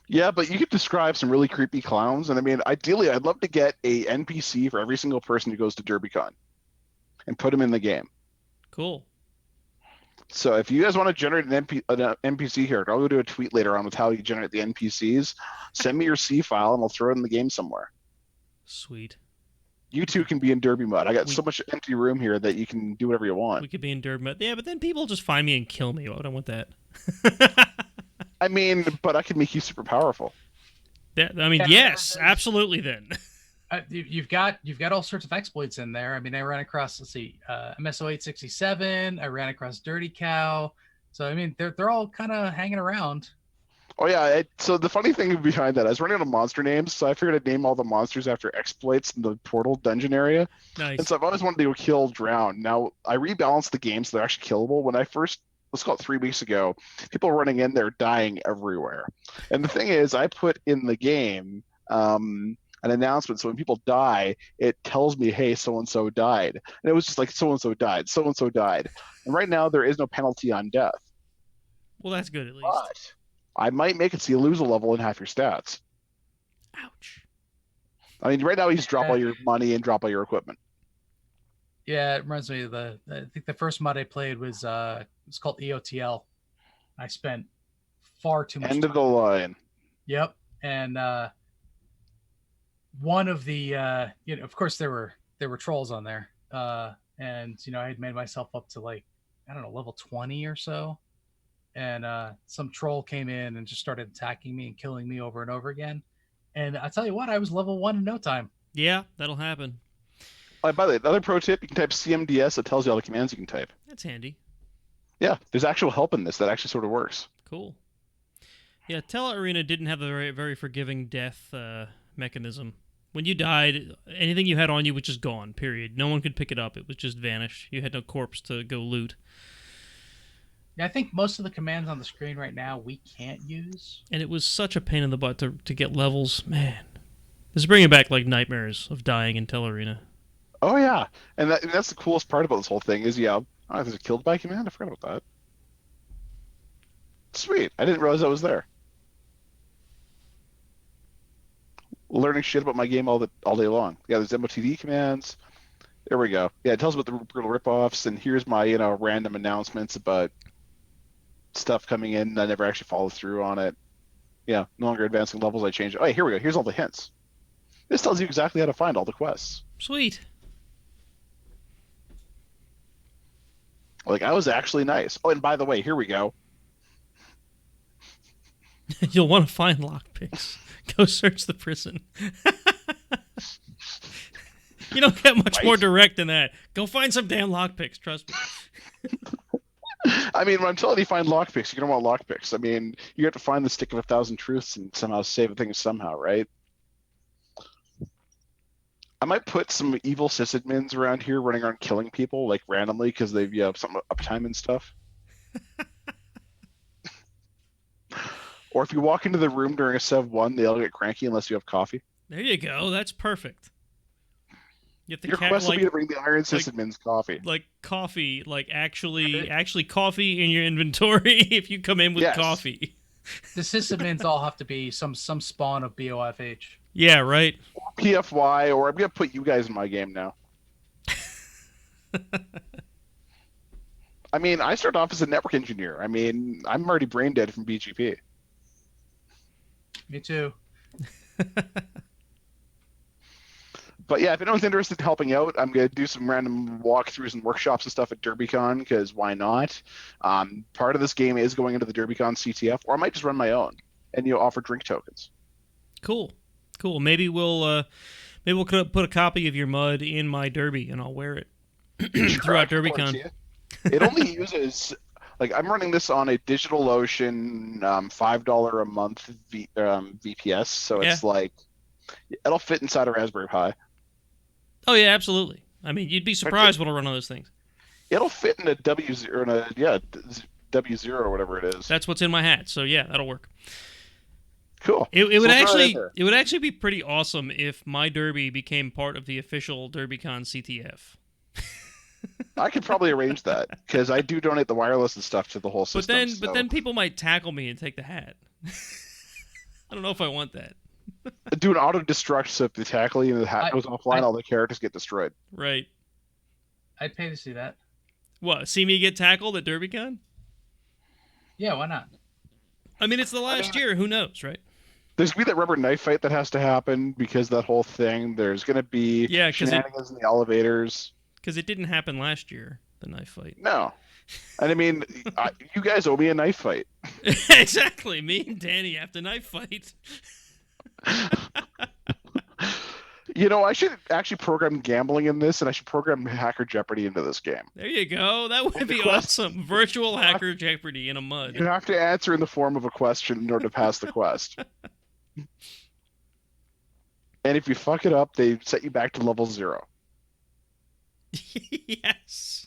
Yeah, but you could describe some really creepy clowns. And I mean, ideally, I'd love to get a NPC for every single person who goes to DerbyCon and put them in the game. Cool. So if you guys want to generate an NPC here, I'll go do a tweet later on with how you generate the NPCs. Send me your C file and I'll throw it in the game somewhere. Sweet. You two can be in DerbyMud. I got We- so much empty room here that you can do whatever you want. We could be in DerbyMud. Yeah, but then people just find me and kill me. Why would I want that? I mean, but I could make you super powerful. Yes, absolutely then. You've got all sorts of exploits in there. I mean, I ran across MSO 867. I ran across Dirty Cow. So I mean, they're all kind of hanging around. Oh yeah, so the funny thing behind that, I was running out of monster names, so I figured I'd name all the monsters after exploits in the portal dungeon area. Nice. And so I've always wanted to go kill drown. Now I rebalanced the game so they're actually killable. When I first, let's call it 3 weeks ago, people were running in there dying everywhere. And the thing is, I put in the game an announcement, so when people die, it tells me, hey, so and so died. And it was just like, so and so died, so and so died. And right now there is no penalty on death. Well, that's good at least. But I might make it so you lose a level in half your stats. Ouch. I mean, right now you just drop all your money and drop all your equipment. Yeah, it reminds me of I think the first mod I played was it's called EOTL. I spent far too much End time. of the line. Yep. And one of the of course there were trolls on there. And I had made myself up to like, I don't know, level 20 or so. And some troll came in and just started attacking me and killing me over and over again. And I tell you what, I was level 1 in no time. Yeah, that'll happen. By the way, another pro tip, you can type CMDS. It tells you all the commands you can type. That's handy. Yeah, there's actual help in this that actually sort of works. Cool. Yeah, Arena didn't have a very, very forgiving death mechanism. When you died, anything you had on you was just gone, period. No one could pick it up. It was just vanished. You had no corpse to go loot. Yeah, I think most of the commands on the screen right now we can't use. And it was such a pain in the butt to get levels. Man. This is bringing back like nightmares of dying in Arena. Oh, yeah. And that's the coolest part about this whole thing is, there's a killed by command. I forgot about that. Sweet. I didn't realize that was there. Learning shit about my game all day long. Yeah, there's MOTD commands. There we go. Yeah, it tells about the brutal ripoffs, and here's my random announcements about stuff coming in. I never actually followed through on it. Yeah, no longer advancing levels. I changed it. Oh, here we go. Here's all the hints. This tells you exactly how to find all the quests. Sweet. Like, I was actually nice. Oh, and by the way, here we go. You'll want to find lockpicks. Go search the prison. You don't get much more direct than that. Go find some damn lockpicks, trust me. I mean, when I'm telling you find lockpicks, you're gonna want lockpicks. I mean, you have to find the stick of 1,000 truths and somehow save things somehow, right? I might put some evil sysadmins around here running around killing people like randomly because they've have some uptime and stuff. Or if you walk into the room during a Sev 1, they all get cranky unless you have coffee. There you go. That's perfect. You have to Your quest will be to bring the Iron Sysadmins coffee. Like coffee, like actually coffee in your inventory if you come in with coffee. The sysadmins all have to be some spawn of BOFH. Yeah, right. Or PFY, or I'm gonna put you guys in my game now. I mean, I started off as a network engineer. I mean, I'm already brain dead from BGP. Me too. But yeah, if anyone's interested in helping out, I'm going to do some random walkthroughs and workshops and stuff at DerbyCon, because why not? Part of this game is going into the DerbyCon CTF, or I might just run my own and offer drink tokens. Cool. Maybe we'll put a copy of your mud in my Derby, and I'll wear it throughout DerbyCon. It only uses, like, I'm running this on a DigitalOcean $5 a month VPS, so it's like, it'll fit inside a Raspberry Pi. Oh yeah, absolutely. I mean, you'd be surprised what'll run on those things. It'll fit in a W0 or whatever it is. That's what's in my hat. So yeah, that'll work. Cool. It would actually be pretty awesome if my Derby became part of the official DerbyCon CTF. I could probably arrange that because I do donate the wireless and stuff to the whole system. But then people might tackle me and take the hat. I don't know if I want that. Do an auto destruct so if the tackling and the hat goes offline, all the characters get destroyed. Right. I'd pay to see that. What? See me get tackled at DerbyCon? Yeah, why not? I mean, it's the last year. Who knows, right? There's going to be that rubber knife fight that has to happen because that whole thing. There's going to be shenanigans in the elevators. Because it didn't happen last year, the knife fight. No. And I mean, you guys owe me a knife fight. Exactly. Me and Danny have to knife fight. I should actually program gambling in this, and I should program Hacker Jeopardy into this game. There you go. That would be awesome. Virtual Hacker Jeopardy in a mud. You have to answer in the form of a question in order to pass the quest. And if you fuck it up, they set you back to level 0. Yes.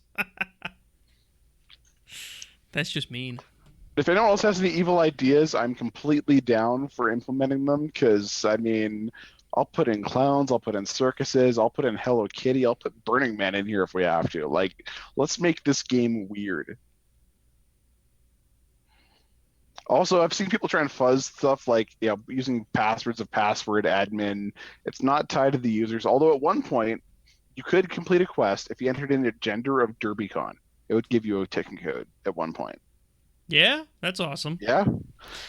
That's just mean. If anyone else has any evil ideas, I'm completely down for implementing them because, I mean, I'll put in clowns, I'll put in circuses, I'll put in Hello Kitty, I'll put Burning Man in here if we have to. Like, let's make this game weird. Also, I've seen people try and fuzz stuff like, using passwords of password admin. It's not tied to the users, although at one point, you could complete a quest if you entered in the gender of DerbyCon. It would give you a ticking code at one point. Yeah, that's awesome. Yeah.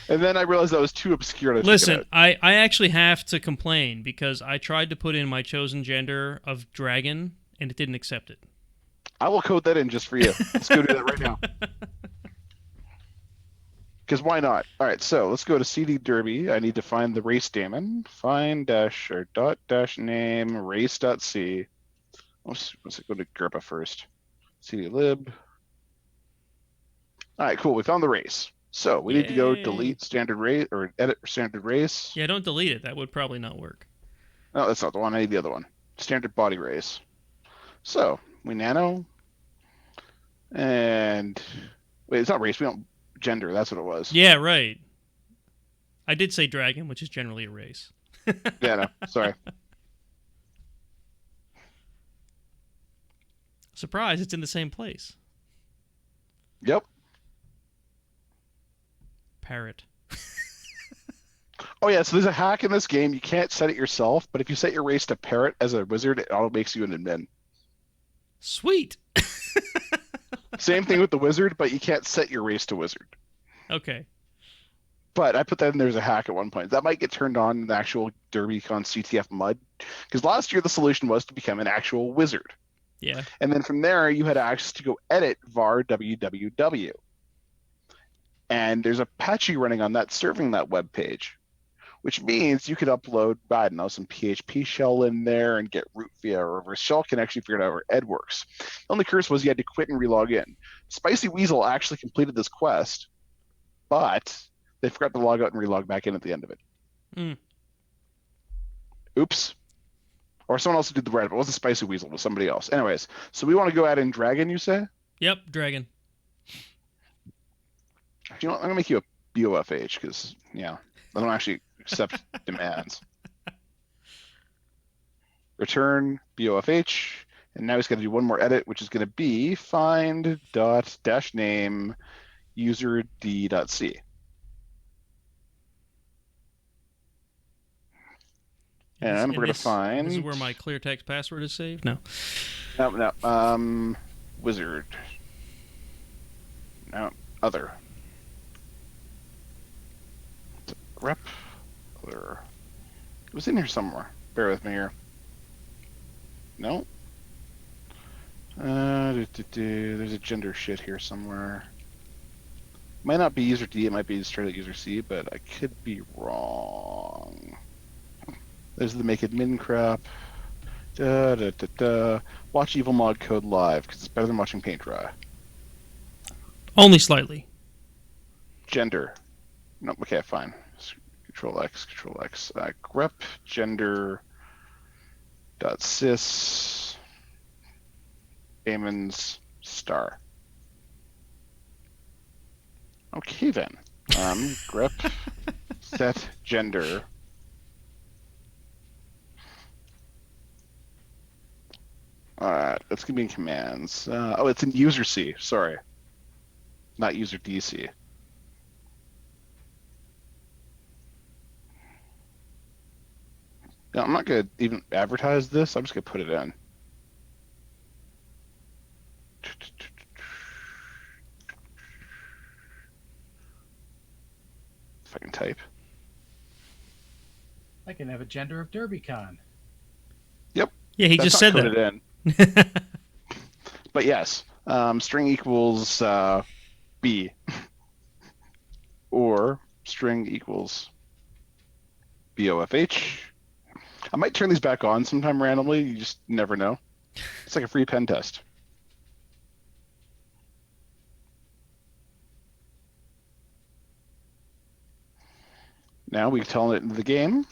And then I realized that was too obscure to Listen, I actually have to complain because I tried to put in my chosen gender of dragon and it didn't accept it. I will code that in just for you. Let's go do that right now. Because why not? All right, so let's go to CD Derby. I need to find the race daemon. Find --name race.c. Let's go to GRPA first. CD lib. All right, cool. We found the race. So we need to go delete standard race or edit standard race. Yeah, don't delete it. That would probably not work. No, that's not the one. I need the other one. Standard body race. So we nano. And wait, it's not race. We don't gender. That's what it was. Yeah, right. I did say dragon, which is generally a race. Yeah, no. Sorry. Surprise, it's in the same place. Yep. Parrot. Oh yeah, so there's a hack in this game. You can't set it yourself, but if you set your race to parrot as a wizard, it auto makes you an admin. Sweet. Same thing with the wizard, but you can't set your race to wizard. Okay. But I put that in there as a hack at one point. That might get turned on in the actual DerbyCon CTF mud. Because last year the solution was to become an actual wizard. Yeah. And then from there, you had access to go edit var www. And there's Apache running on that serving that web page. which means you could upload, I don't know, some PHP shell in there and get root via a reverse shell connection, figure out how ed works. The only curse was you had to quit and relog in. Spicy Weasel actually completed this quest, but they forgot to log out and relog back in at the end of it. Mm. Oops. Or someone else did the right, but it wasn't Spicy Weasel, it was somebody else. Anyways, so we want to go add in Dragon, you say? Yep, Dragon. You know what? I'm going to make you a BOFH because, yeah, I don't actually accept demands. Return BOFH, and now he's going to do one more edit, which is going to be find dot dash name user d.c. And we're going to find... This is where my clear text password is saved? No. No. Wizard. No. Other. Rep. Other. It was in here somewhere. Bear with me here. No. There's a gender shit here somewhere. Might not be user D, it might be straight out user C, but I could be wrong. There's the make admin crap. Watch evil mod code live because it's better than watching paint dry. Only slightly. Gender. No, okay, fine. Control X. Grep gender dot sys Damon's star. Okay then. Grep set gender. It's gonna be in commands. It's in user C. Sorry, not user DC. No, I'm not gonna even advertise this. I'm just gonna put it in. If I can type. I can have a gender of DerbyCon. Yep. Yeah, he just said that. In. But yes, string equals B, or string equals BOFH. I might turn these back on sometime randomly. You just never know. It's like a free pen test. Now we tell it into the game.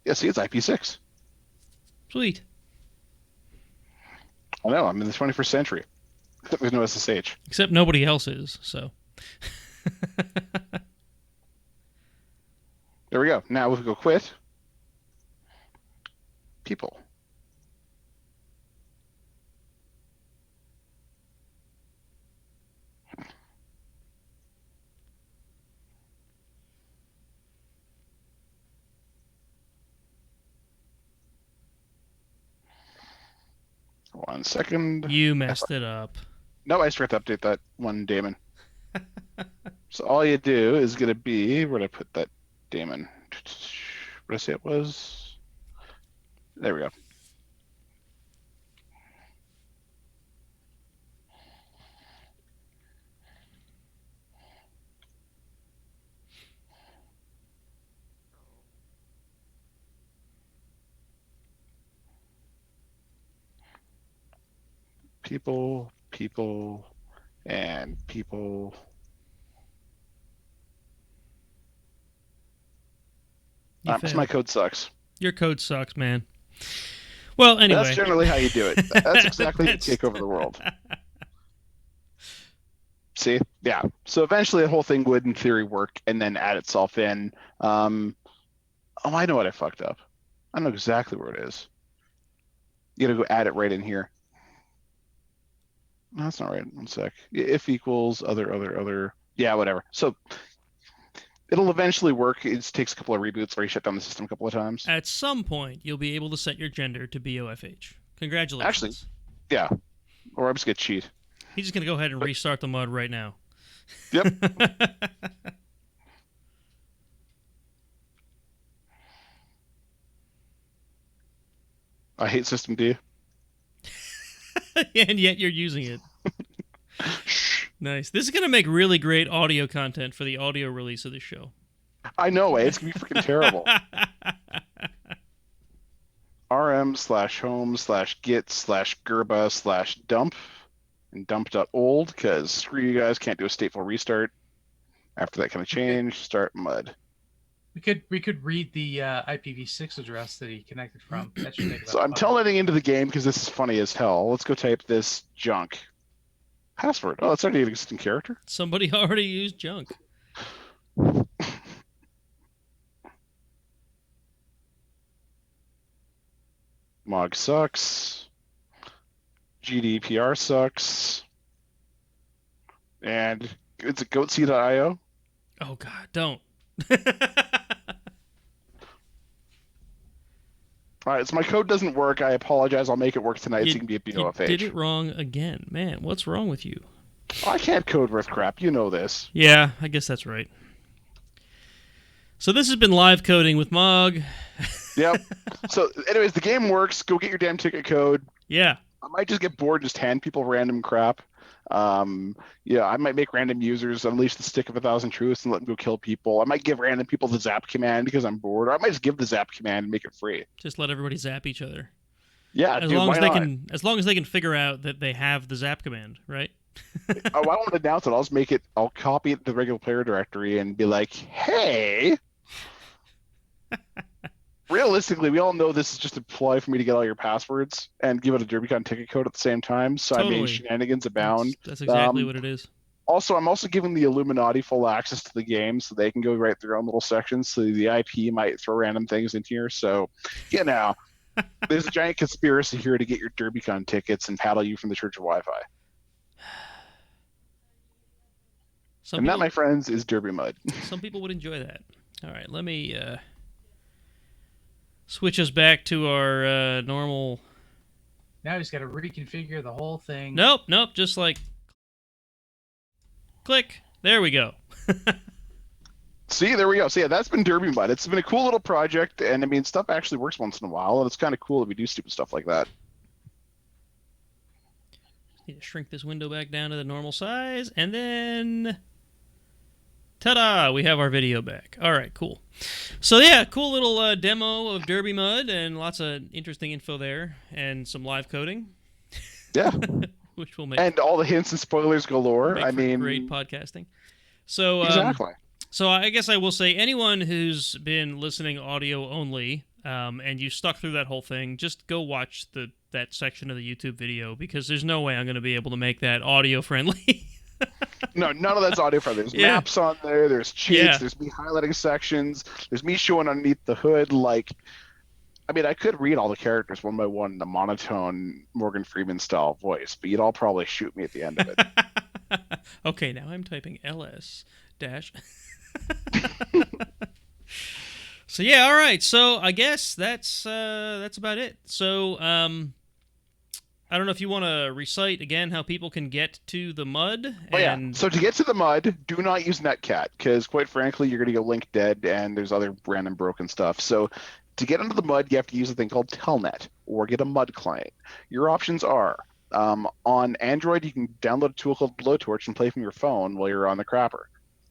Yeah, see, it's IP6. Sweet. I know, I'm in the 21st century. There's no SSH. Except nobody else is, so. There we go. Now we go quit. People. One second. You messed it up. No, I just forgot to update that one daemon. So all you do is going to be, where did I put that daemon? What did I say it was? There we go. People, and people. So my code sucks. Your code sucks, man. Well, anyway. That's generally how you do it. That's exactly how you take over the world. See? Yeah. So eventually the whole thing would, in theory, work and then add itself in. I know what I fucked up. I know exactly where it is. You gotta go add it right in here. No, that's not right. One sec. If equals other. Yeah, whatever. So it'll eventually work. It just takes a couple of reboots where you shut down the system a couple of times. At some point, you'll be able to set your gender to BOFH. Congratulations. Actually, yeah. Or I'm just gonna cheat. He's just gonna go ahead and restart the mud right now. Yep. I hate System D. And yet you're using it. Shh. Nice. This is going to make really great audio content for the audio release of the show. I know, it's going to be freaking terrible. rm/home/git/gerba/dump and dump.old, because screw you guys, can't do a stateful restart. After that kind of change, start mud. We could read the IPv6 address that he connected from. That should make So I'm telnetting into the game because this is funny as hell. Let's go type this junk. Password. Oh, that's already an existing character. Somebody already used junk. Mog sucks. GDPR sucks. And it's a goatc.io. Oh, God, don't. All right, so my code doesn't work. I apologize. I'll make it work tonight so you can be a BOFH. You did it wrong again. Man, what's wrong with you? I can't code worth crap. You know this. Yeah, I guess that's right. So this has been Live Coding with Mog. Yep. So anyways, the game works. Go get your damn ticket code. Yeah. I might just get bored and just hand people random crap. Yeah, I might make random users unleash the stick of 1,000 truths and let them go kill people. I might give random people the zap command because I'm bored, or I might just give the zap command and make it free. Just let everybody zap each other. Yeah, as dude, long as why they not? as long as they can figure out that they have the zap command, right? Oh, I won't announce it. I'll just make it. I'll copy it to the regular player directory and be like, "Hey." Realistically, we all know this is just a ploy for me to get all your passwords and give it a DerbyCon ticket code at the same time. So Totally. I made shenanigans abound. That's exactly what it is. Also, I'm also giving the Illuminati full access to the game so they can go write their own little sections. So the IP might throw random things in here. So, you know, there's a giant conspiracy here to get your DerbyCon tickets and paddle you from the Church of Wi-Fi. And that, my friends, is DerbyMud. Some people would enjoy that. All right, let me switch us back to our normal... Now he's got to reconfigure the whole thing. Nope, just like... Click. There we go. See, there we go. So yeah, that's been DerbyMud. It's been a cool little project, and I mean, stuff actually works once in a while, and it's kind of cool that we do stupid stuff like that. Need to shrink this window back down to the normal size, and then... Ta-da! We have our video back. All right, cool. So yeah, cool little demo of DerbyMud, and lots of interesting info there, and some live coding. Yeah. Which will make... And all the hints and spoilers galore. I mean... Great podcasting. So, exactly. So I guess I will say, anyone who's been listening audio only, and you stuck through that whole thing, just go watch that section of the YouTube video, because there's no way I'm going to be able to make that audio friendly. No, none of that's audio friendly. There's maps on there, there's cheats, there's me highlighting sections, there's me showing underneath the hood, like... I mean, I could read all the characters one by one in a monotone Morgan Freeman style voice, but you'd all probably shoot me at the end of it. Okay, now I'm typing ls dash... So yeah, all right. So I guess that's about it. So I don't know if you want to recite again how people can get to the mud. Oh yeah. So to get to the mud, do not use Netcat, because quite frankly, you're going to go link dead, and there's other random broken stuff. So to get into the mud, you have to use a thing called Telnet or get a mud client. Your options are on Android, you can download a tool called Blowtorch and play from your phone while you're on the crapper.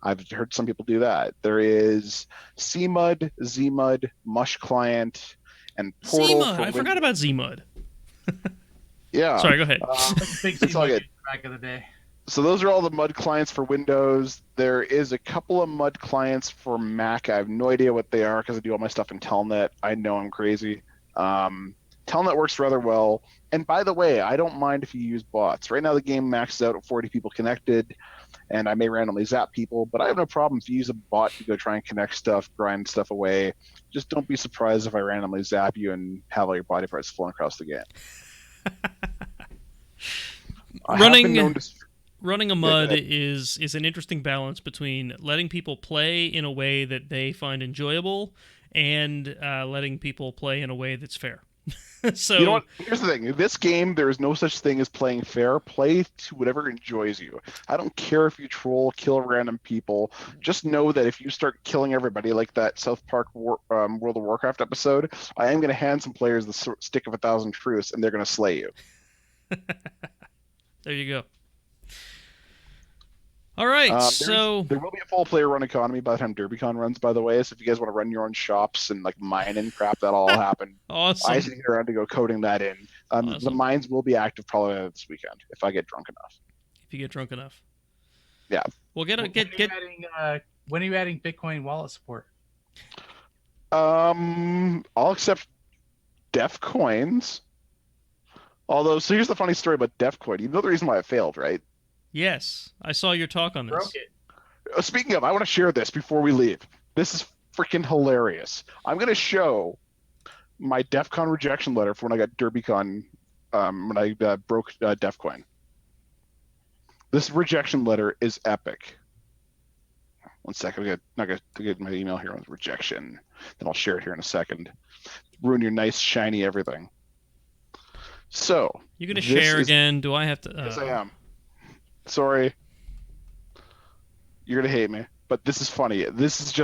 I've heard some people do that. There is CMud, ZMud, Mush Client, and Portal. ZMud. I forgot about ZMud. Yeah. Sorry, go ahead. It's all good. Back in the day. So those are all the mud clients for Windows. There is a couple of mud clients for Mac. I have no idea what they are because I do all my stuff in Telnet. I know I'm crazy. Telnet works rather well. And by the way, I don't mind if you use bots. Right now the game maxes out at 40 people connected, and I may randomly zap people, but I have no problem if you use a bot to go try and connect stuff, grind stuff away. Just don't be surprised if I randomly zap you and have all your body parts flowing across the game. Running a mud is an interesting balance between letting people play in a way that they find enjoyable and letting people play in a way that's fair. So, you know what? Here's the thing. In this game, there is no such thing as playing fair. Play to whatever enjoys you. I don't care if you troll, kill random people. Just know that if you start killing everybody like that South Park World of Warcraft episode, I am going to hand some players the stick of 1,000 truths, and they're going to slay you. There you go. All right, There will be a full player run economy by the time DerbyCon runs, by the way. So if you guys want to run your own shops and like mine and crap, that'll all happen. I awesome. sit here to go coding that in. The Awesome. mines will be active probably this weekend if I get drunk enough. If you get drunk enough. Yeah. Well, When are you adding Bitcoin wallet support? I'll accept Def coins. Although, so here's the funny story about Def coin. You know the reason why it failed, right? Yes, I saw your talk on this. Broke it. Speaking of, I want to share this before we leave. This is freaking hilarious. I'm going to show my DEF CON rejection letter for when I got DerbyCon, when I broke DEF coin. This rejection letter is epic. One second, I'm not going to get my email here on rejection. Then I'll share it here in a second. Ruin your nice, shiny everything. So. You're going to share again? Do I have to? Yes, I am. Sorry. You're going to hate me. But this is funny. This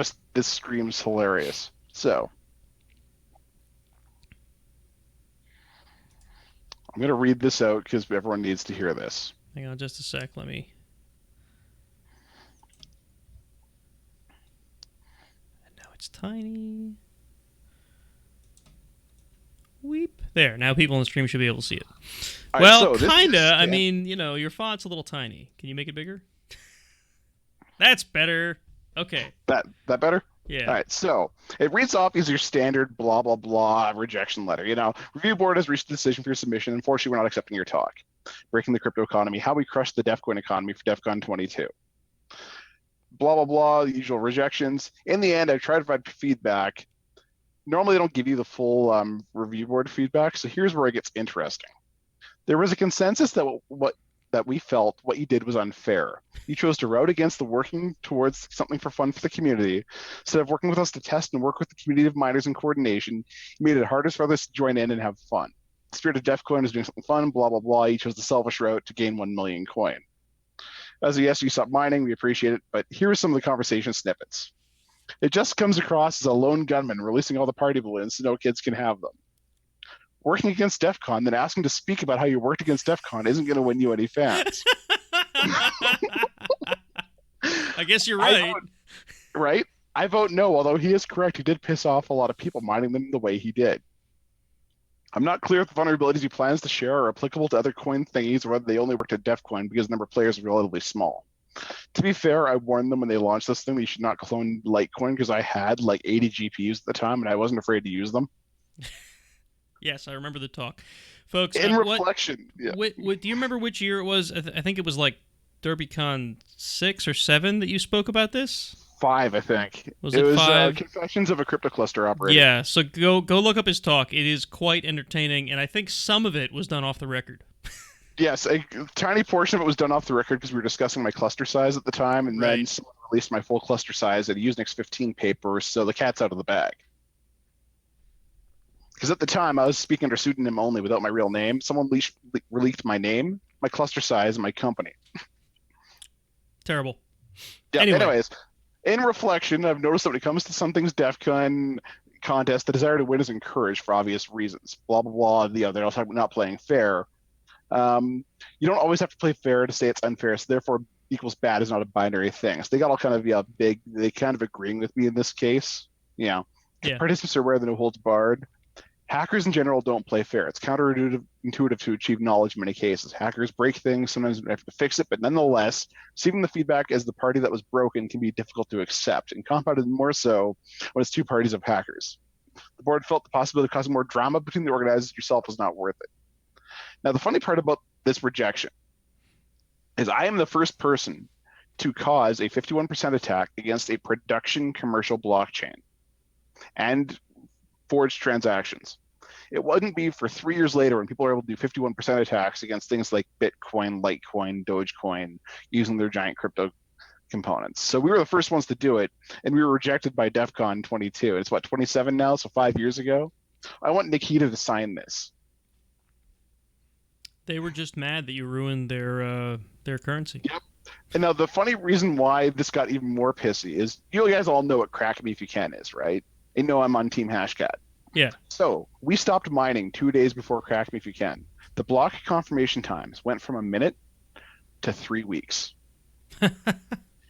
screams hilarious. So. I'm going to read this out because everyone needs to hear this. Hang on just a sec. Let me. And now it's tiny. Weep. There. Now people on the stream should be able to see it. Well, kinda. I mean, your font's a little tiny. Can you make it bigger? That's better. Okay. That better? Yeah. All right. So it reads off as your standard blah blah blah rejection letter. Review board has reached a decision for your submission. Unfortunately, we're not accepting your talk. Breaking the crypto economy, how we crushed the DEF coin economy for DEF CON 22. Blah blah blah. The usual rejections. In the end, I tried to provide feedback. Normally, they don't give you the full review board feedback. So here's where it gets interesting. There was a consensus that we felt what you did was unfair. You chose to route against the working towards something for fun for the community. Instead of working with us to test and work with the community of miners in coordination, you made it hardest for others to join in and have fun. The spirit of DEF coin is doing something fun, blah, blah, blah. You chose the selfish route to gain 1 million coin. As a yes, you stopped mining. We appreciate it. But here are some of the conversation snippets. It just comes across as a lone gunman releasing all the party balloons so no kids can have them. Working against DEF CON, then asking to speak about how you worked against DEF CON isn't going to win you any fans. I guess you're right. Right? I vote no, although he is correct. He did piss off a lot of people mining them the way he did. I'm not clear if the vulnerabilities he plans to share are applicable to other coin thingies or whether they only worked at DEF CON because the number of players is relatively small. To be fair, I warned them when they launched this thing that you should not clone Litecoin because I had like 80 GPUs at the time and I wasn't afraid to use them. Yes, I remember the talk. Folks, in reflection. Do you remember which year it was? I think it was like DerbyCon 6 or 7 that you spoke about this? 5, I think. Was it 5? Confessions of a Crypto Cluster Operator. Yeah, so go look up his talk. It is quite entertaining, and I think some of it was done off the record. Yes, a tiny portion of it was done off the record because we were discussing my cluster size at the time, and then someone released my full cluster size at a Usenix 15 paper, so the cat's out of the bag. Because at the time, I was speaking under pseudonym only without my real name. Someone leaked my name, my cluster size, and my company. Terrible. Yeah, anyways, in reflection, I've noticed that when it comes to some things DEF CON contest, the desire to win is encouraged for obvious reasons. Blah, blah, blah. They're also not playing fair. You don't always have to play fair to say it's unfair, so therefore equals bad is not a binary thing. So they got all kind of they kind of agreeing with me in this case. Participants are aware that no holds barred. Hackers in general don't play fair. It's counterintuitive to achieve knowledge in many cases. Hackers break things, sometimes they have to fix it, but nonetheless, receiving the feedback as the party that was broken can be difficult to accept, and compounded more so when it's two parties of hackers. The board felt the possibility of causing more drama between the organizers yourself was not worth it. Now, the funny part about this rejection is I am the first person to cause a 51% attack against a production commercial blockchain and forged transactions. It wouldn't be for 3 years later when people are able to do 51% attacks against things like Bitcoin, Litecoin, Dogecoin, using their giant crypto components. So we were the first ones to do it, and we were rejected by DEF CON 22. It's 27 now, so 5 years ago. I want Nikita to sign this. They were just mad that you ruined their currency. Yep. And now the funny reason why this got even more pissy is you guys all know what Crack Me If You Can is, right? You know I'm on Team Hashcat. Yeah. So we stopped mining 2 days before Crack Me If You Can. The block confirmation times went from a minute to 3 weeks.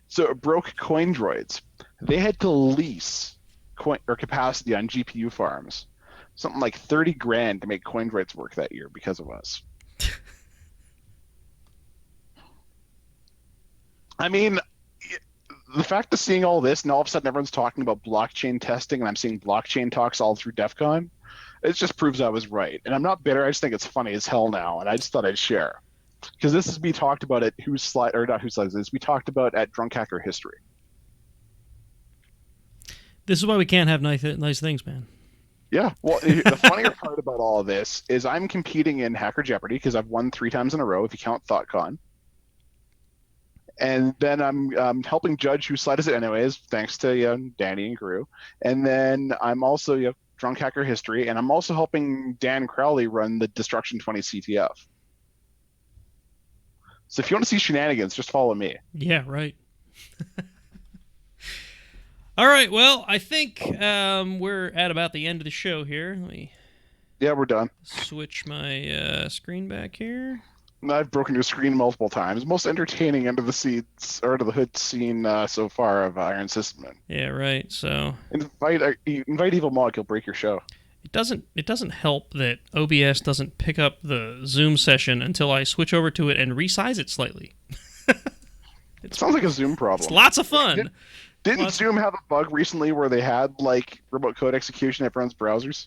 So it broke coin droids. They had to lease coin or capacity on GPU farms, something like 30 grand to make coin droids work that year because of us. I mean, the fact of seeing all this and all of a sudden everyone's talking about blockchain testing and I'm seeing blockchain talks all through DEF CON, it just proves I was right. And I'm not bitter. I just think it's funny as hell now, and I just thought I'd share. Because this is we talked about at Who's Slide, or not Who's Slides this, we talked about at Drunk Hacker History. This is why we can't have nice things, man. Yeah. Well, the funnier part about all of this is I'm competing in Hacker Jeopardy because I've won 3 times in a row if you count ThoughtCon. And then I'm helping judge Whose Slide Is It Anyways, thanks to Danny and Gru. And then I'm also Drunk Hacker History, and I'm also helping Dan Crowley run the Destruction 20 CTF. So if you want to see shenanigans, just follow me. Yeah, right. All right, well, I think we're at about the end of the show here. Let me we're done. switch my screen back here. I've broken your screen multiple times. Most entertaining end of the seats or to the hood scene so far of Iron Sysadmin. Yeah, right. So invite Evil Mog, he'll break your show. It doesn't help that OBS doesn't pick up the Zoom session until I switch over to it and resize it slightly. It sounds like a Zoom problem. It's lots of fun. Didn't Zoom have a bug recently where they had like remote code execution at everyone's browsers?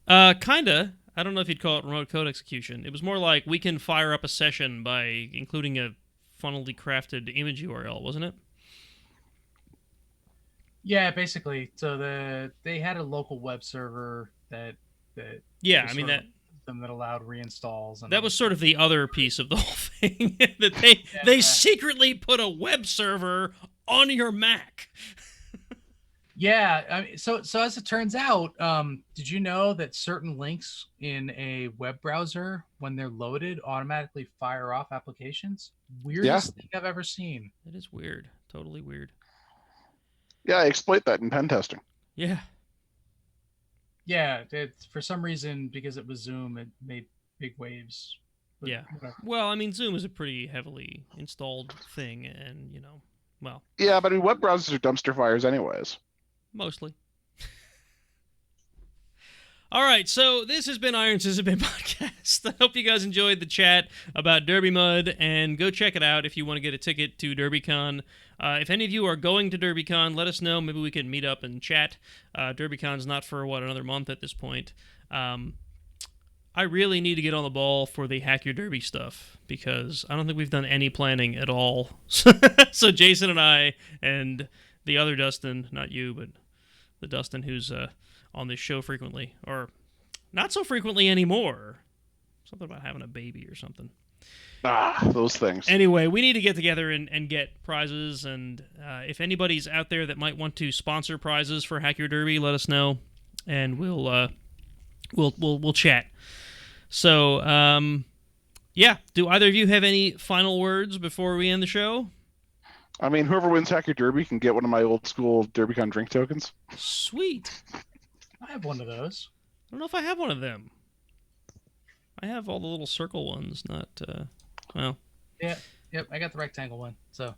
Kinda. I don't know if you'd call it remote code execution. It was more like we can fire up a session by including a funnily crafted image URL, wasn't it? Yeah, basically. So they had a local web server that allowed reinstalls. And that was sort of the other piece of the whole thing that they secretly put a web server on your Mac. Yeah, I mean, so as it turns out, did you know that certain links in a web browser, when they're loaded, automatically fire off applications? Weirdest thing I've ever seen. It is weird. Totally weird. Yeah, I exploit that in pen testing. Yeah. Yeah, for some reason, because it was Zoom, it made big waves. But yeah. Whatever. Well, I mean, Zoom is a pretty heavily installed thing, and, well. Yeah, but I mean, web browsers are dumpster fires anyways. Mostly. All right, so this has been Iron Sysadmin Podcast. I hope you guys enjoyed the chat about DerbyMud, and go check it out if you want to get a ticket to DerbyCon. If any of you are going to DerbyCon, let us know. Maybe we can meet up and chat. DerbyCon's not for, another month at this point. I really need to get on the ball for the Hack Your Derby stuff, because I don't think we've done any planning at all. So Jason and I and the other Dustin, not you, but the Dustin who's on this show frequently, or not so frequently anymore. Something about having a baby or something. Those things. Anyway, we need to get together and get prizes, and if anybody's out there that might want to sponsor prizes for Hack Your Derby, let us know, and we'll chat. So, do either of you have any final words before we end the show? I mean, whoever wins Hack Your Derby can get one of my old school DerbyCon drink tokens. Sweet. I have one of those. I don't know if I have one of them. I have all the little circle ones, not, well. Yeah, yep, I got the rectangle one, so.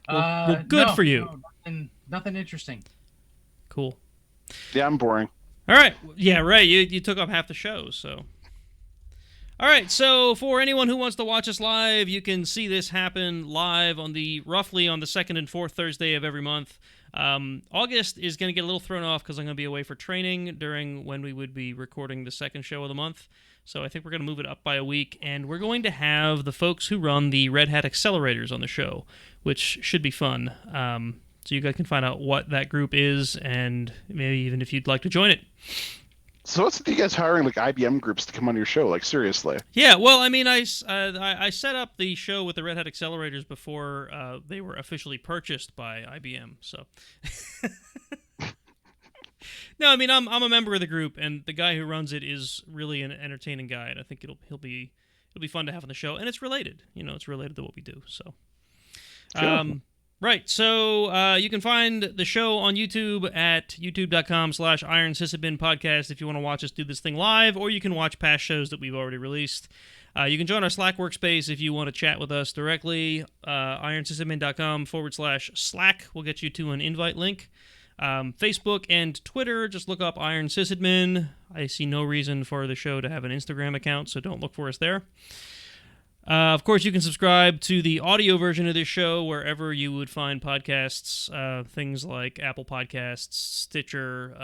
Well, good for you. No, nothing interesting. Cool. Yeah, I'm boring. All right. Yeah, right. You took up half the show, so. All right, so for anyone who wants to watch us live, you can see this happen live on roughly on the second and fourth Thursday of every month. August is going to get a little thrown off because I'm going to be away for training during when we would be recording the second show of the month. So I think we're going to move it up by a week, and we're going to have the folks who run the Red Hat Accelerators on the show, which should be fun. So you guys can find out what that group is, and maybe even if you'd like to join it. So what's with you guys hiring like IBM groups to come on your show? Like seriously? Yeah, well, I mean, I set up the show with the Red Hat Accelerators before they were officially purchased by IBM. So, no, I mean, I'm a member of the group, and the guy who runs it is really an entertaining guy, and I think it'll be fun to have on the show, and it's related. It's related to what we do. So, sure. Right, so you can find the show on YouTube at youtube.com/Iron Sysadmin Podcast if you want to watch us do this thing live, or you can watch past shows that we've already released. You can join our Slack workspace if you want to chat with us directly. IronSysAdmin.com/Slack will get you to an invite link. Facebook and Twitter, just look up Iron Sysadmin. I see no reason for the show to have an Instagram account, so don't look for us there. Of course, you can subscribe to the audio version of this show wherever you would find podcasts, things like Apple Podcasts, Stitcher,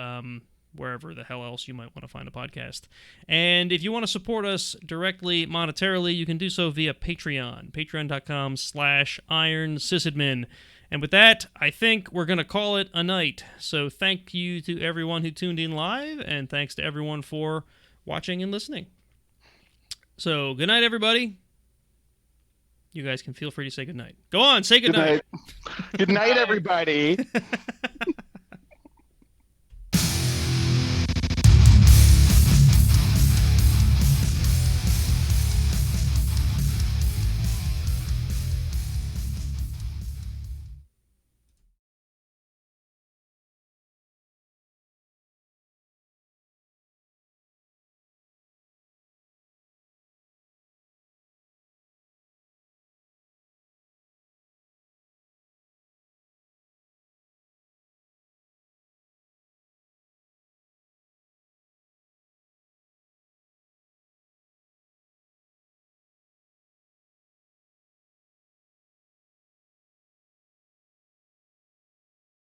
wherever the hell else you might want to find a podcast. And if you want to support us directly monetarily, you can do so via Patreon, patreon.com/Iron Sysadmin. And with that, I think we're going to call it a night. So thank you to everyone who tuned in live, and thanks to everyone for watching and listening. So good night, everybody. You guys can feel free to say good night. Go on, say good night. Good night, everybody.